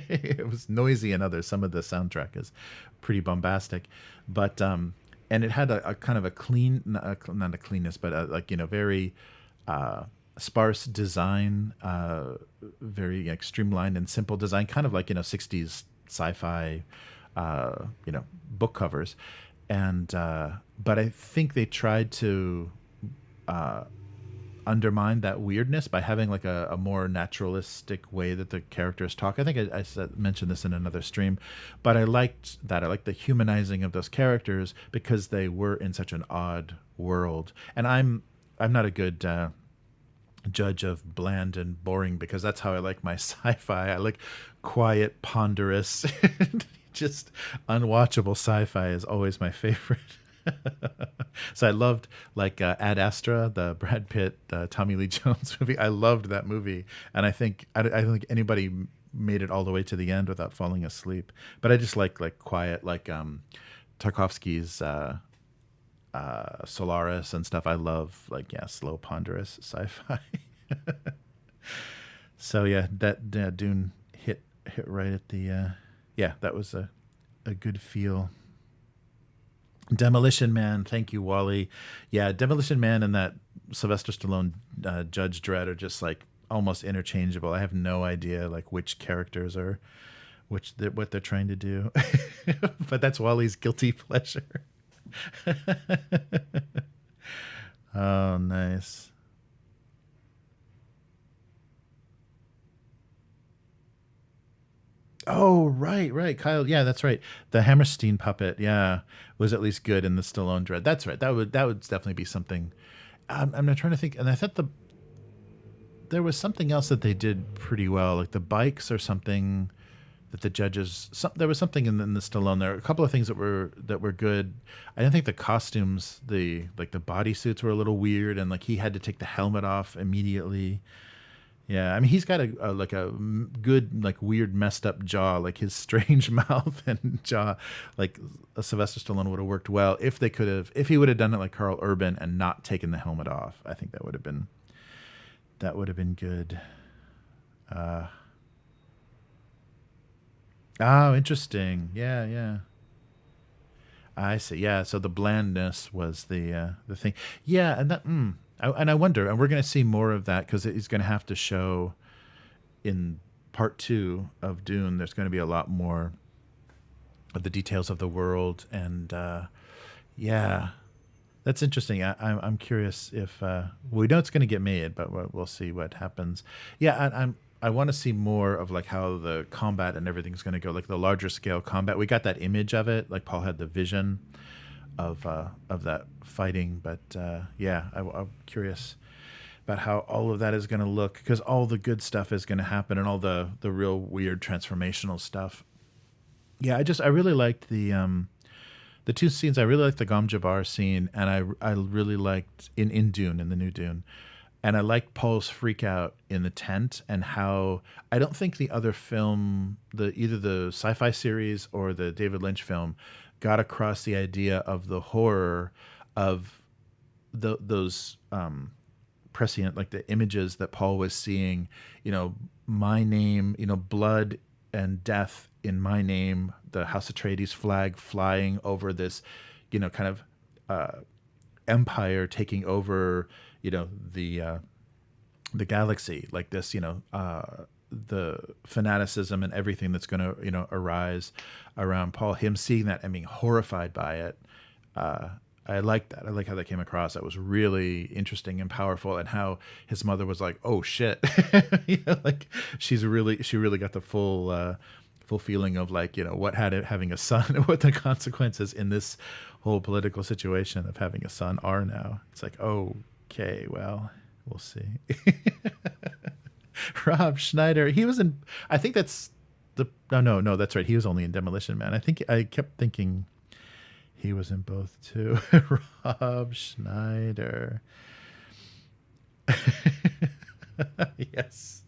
it was noisy in others. Some of the soundtrack is pretty bombastic, but and it had a kind of a clean, not a cleanness, but very sparse design, very streamlined and simple design, kind of like 60s sci-fi, book covers. And but I think they tried to undermine that weirdness by having like a more naturalistic way that the characters talk. I think I mentioned this in another stream, but I liked that. I liked the humanizing of those characters because they were in such an odd world. And I'm not a good judge of bland and boring because that's how I like my sci-fi. I like quiet, ponderous, just unwatchable sci-fi is always my favorite. So I loved like Ad Astra, the Brad Pitt, Tommy Lee Jones movie. I loved that movie, and I don't think anybody made it all the way to the end without falling asleep. But I just like quiet, like Tarkovsky's Solaris and stuff. I love slow, ponderous sci-fi. So that Dune hit right at the that was a good feel. Demolition Man, thank you, Wally. Yeah, Demolition Man and that Sylvester Stallone Judge Dredd are just like almost interchangeable. I have no idea like which characters are what they're trying to do, but that's Wally's guilty pleasure. Oh, nice. Oh, right, Kyle. Yeah, that's right. The Hammerstein puppet, yeah, was at least good in the Stallone Dread. That's right. That would definitely be something. I'm not trying to think, and I thought there was something else that they did pretty well, like the bikes or something that the judges. There was something in the Stallone. There were a couple of things that were good. I didn't think the costumes, the bodysuits were a little weird, and like he had to take the helmet off immediately. Yeah, I mean he's got a good like weird messed up jaw, like his strange mouth and jaw, like a Sylvester Stallone would have worked well if he would have done it like Carl Urban and not taken the helmet off. I think that would have been good. Oh, interesting. Yeah. I see. Yeah, so the blandness was the thing. Yeah, and I wonder, and we're going to see more of that because he's going to have to show in part 2 of Dune. There's going to be a lot more of the details of the world, and yeah, that's interesting. I'm curious if we know it's going to get made, but we'll see what happens. Yeah, I want to see more of like how the combat and everything's going to go, like the larger scale combat. We got that image of it, like Paul had the vision of that fighting, but yeah, I'm curious about how all of that is going to look, because all the good stuff is going to happen and all the real weird transformational stuff. Yeah, I really liked the 2 scenes. I really liked the Gom Jabbar scene, and I really liked in Dune, in the new Dune. And I liked Paul's freak out in the tent, and how I don't think the other film, either the sci-fi series or the David Lynch film, got across the idea of the horror of those prescient, like the images that Paul was seeing, my name, blood and death in my name, the House Atreides flag flying over this, kind of empire taking over, the galaxy, like this, the fanaticism and everything that's going to, arise around Paul, him seeing that and being horrified by it. I like that. I like how that came across. That was really interesting and powerful, and how his mother was like, "Oh shit," like she really got the full feeling of like, what having a son, what the consequences in this whole political situation of having a son are now. It's like, okay, well, we'll see. Rob Schneider, he was in, I think that's no, that's right. He was only in Demolition Man. I kept thinking he was in both too. Rob Schneider. Yes.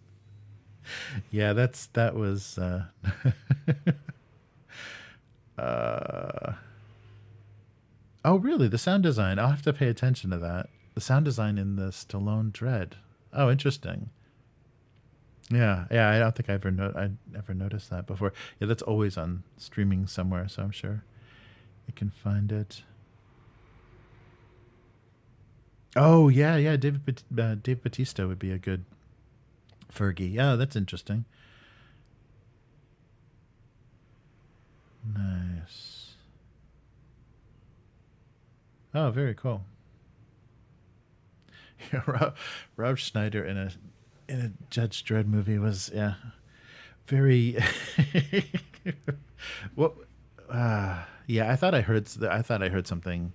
Yeah, that was oh really? The sound design. I'll have to pay attention to that. The sound design in the Stallone Dread. Oh, interesting. Yeah. I don't think I ever noticed that before. Yeah, that's always on streaming somewhere, so I'm sure I can find it. Oh yeah. Dave Bautista would be a good Fergie. Yeah, that's interesting. Nice. Oh, very cool. Yeah, Rob Schneider in a Judge Dredd movie was very. What? Yeah, I thought I heard something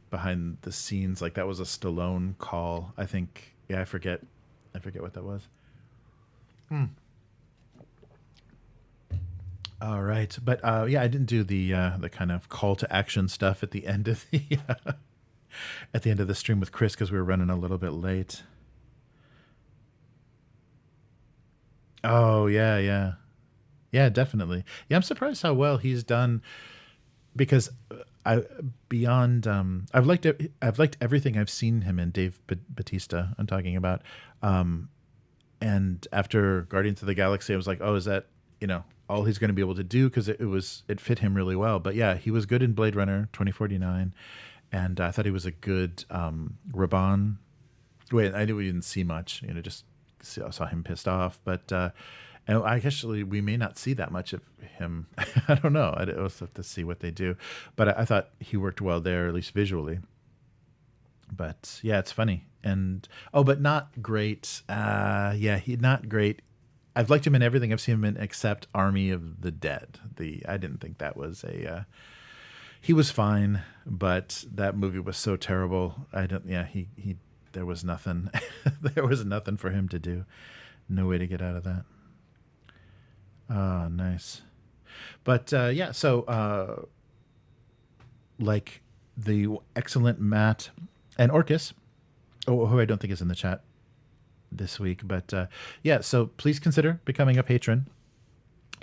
behind the scenes, like that was a Stallone call. I think. Yeah, I forget what that was. All right, but yeah, I didn't do the kind of call to action stuff at the end of the stream with Chris because we were running a little bit late. Oh yeah, definitely. Yeah, I'm surprised how well he's done, because I've liked everything I've seen him in. Dave Bautista, I'm talking about. And after Guardians of the Galaxy, I was like, oh, is that, all he's going to be able to do because it fit him really well. But yeah, he was good in Blade Runner 2049, and I thought he was a good Raban. Wait, we didn't see much. Just saw him pissed off, but and I actually we may not see that much of him. I don't know. I also have to see what they do, but I thought he worked well there, at least visually. But yeah, it's funny, and but not great. He not great. I've liked him in everything I've seen him in except Army of the Dead. I didn't think that was a. He was fine, but that movie was so terrible. I don't. Yeah, he. There was nothing. There was nothing for him to do. No way to get out of that. Oh, nice. But yeah, so like the excellent Matt and Orcus, who I don't think is in the chat this week, but yeah, so please consider becoming a patron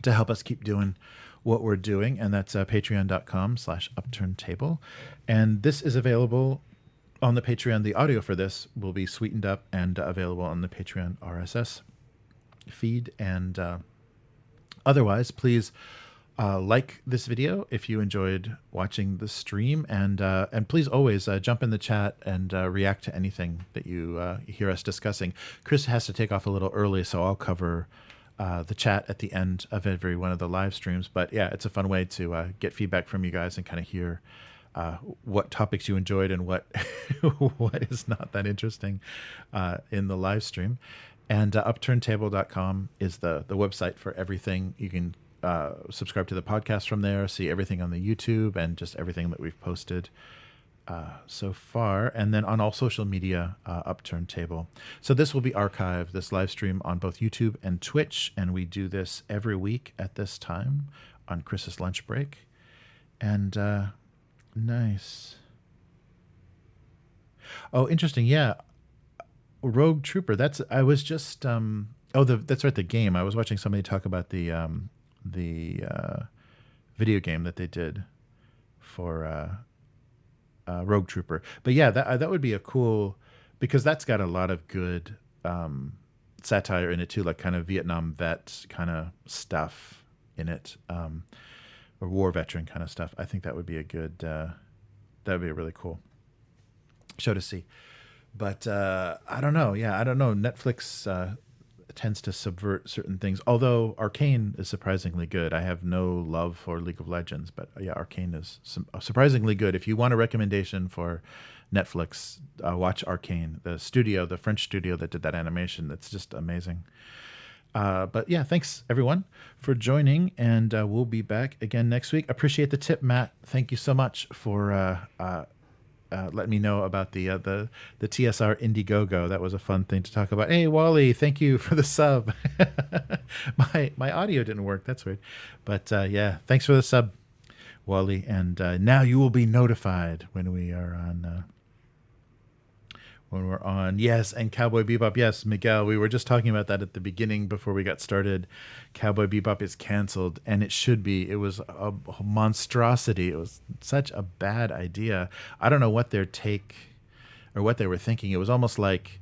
to help us keep doing what we're doing, and that's patreon.com/upturntable. And this is available on the Patreon. The audio for this will be sweetened up and available on the Patreon RSS feed. And otherwise, please like this video if you enjoyed watching the stream, and please always jump in the chat and react to anything that you hear us discussing. Chris has to take off a little early, so I'll cover the chat at the end of every one of the live streams. But yeah, it's a fun way to get feedback from you guys and kind of hear what topics you enjoyed and what what is not that interesting in the live stream. And upturntable.com is the website for everything. You can subscribe to the podcast from there, see everything on the YouTube and just everything that we've posted so far. And then on all social media, Upturn Table. So this will be archived, this live stream, on both YouTube and Twitch. And we do this every week at this time on Chris's lunch break. And nice. Oh, interesting. Yeah. Rogue Trooper. That's the game. I was watching somebody talk about the video game that they did for Rogue Trooper. But yeah, that would be a cool, because that's got a lot of good satire in it too, like kind of Vietnam vet kind of stuff in it, or war veteran kind of stuff. I think that would be a good, that would be a really cool show to see. But I don't know. Yeah, I don't know. Netflix tends to subvert certain things, although Arcane is surprisingly good. I have no love for League of Legends, but yeah, Arcane is surprisingly good. If you want a recommendation for Netflix, watch Arcane, the French studio that did that animation. That's just amazing. But yeah, thanks everyone for joining, and we'll be back again next week. Appreciate the tip, Matt. Thank you so much for let me know about the TSR Indiegogo. That was a fun thing to talk about. Hey, Wally, thank you for the sub. my audio didn't work. That's weird. But yeah, thanks for the sub, Wally. And now you will be notified when we are on. When we're on, yes, and Cowboy Bebop, yes, Miguel. We were just talking about that at the beginning before we got started. Cowboy Bebop is canceled, and it should be. It was a monstrosity. It was such a bad idea. I don't know what their take or what they were thinking. It was almost like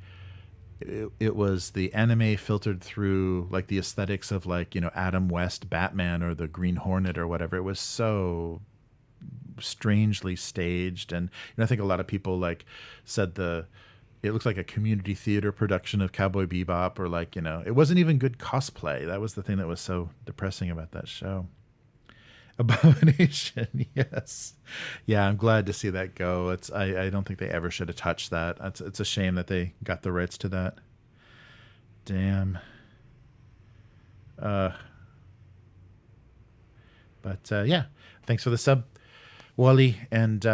it was the anime filtered through like the aesthetics of like, Adam West Batman or the Green Hornet or whatever. It was so strangely staged, and I think a lot of people like said it looks like a community theater production of Cowboy Bebop, or like, it wasn't even good cosplay. That was the thing that was so depressing about that show. Abomination, yes. Yeah, I'm glad to see that go. I don't think they ever should have touched that. It's a shame that they got the rights to that. Damn. But yeah, thanks for the sub, Wally, and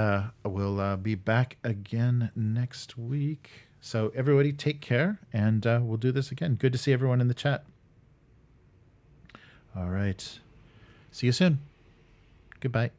we'll be back again next week. So everybody take care, and we'll do this again. Good to see everyone in the chat. All right. See you soon. Goodbye.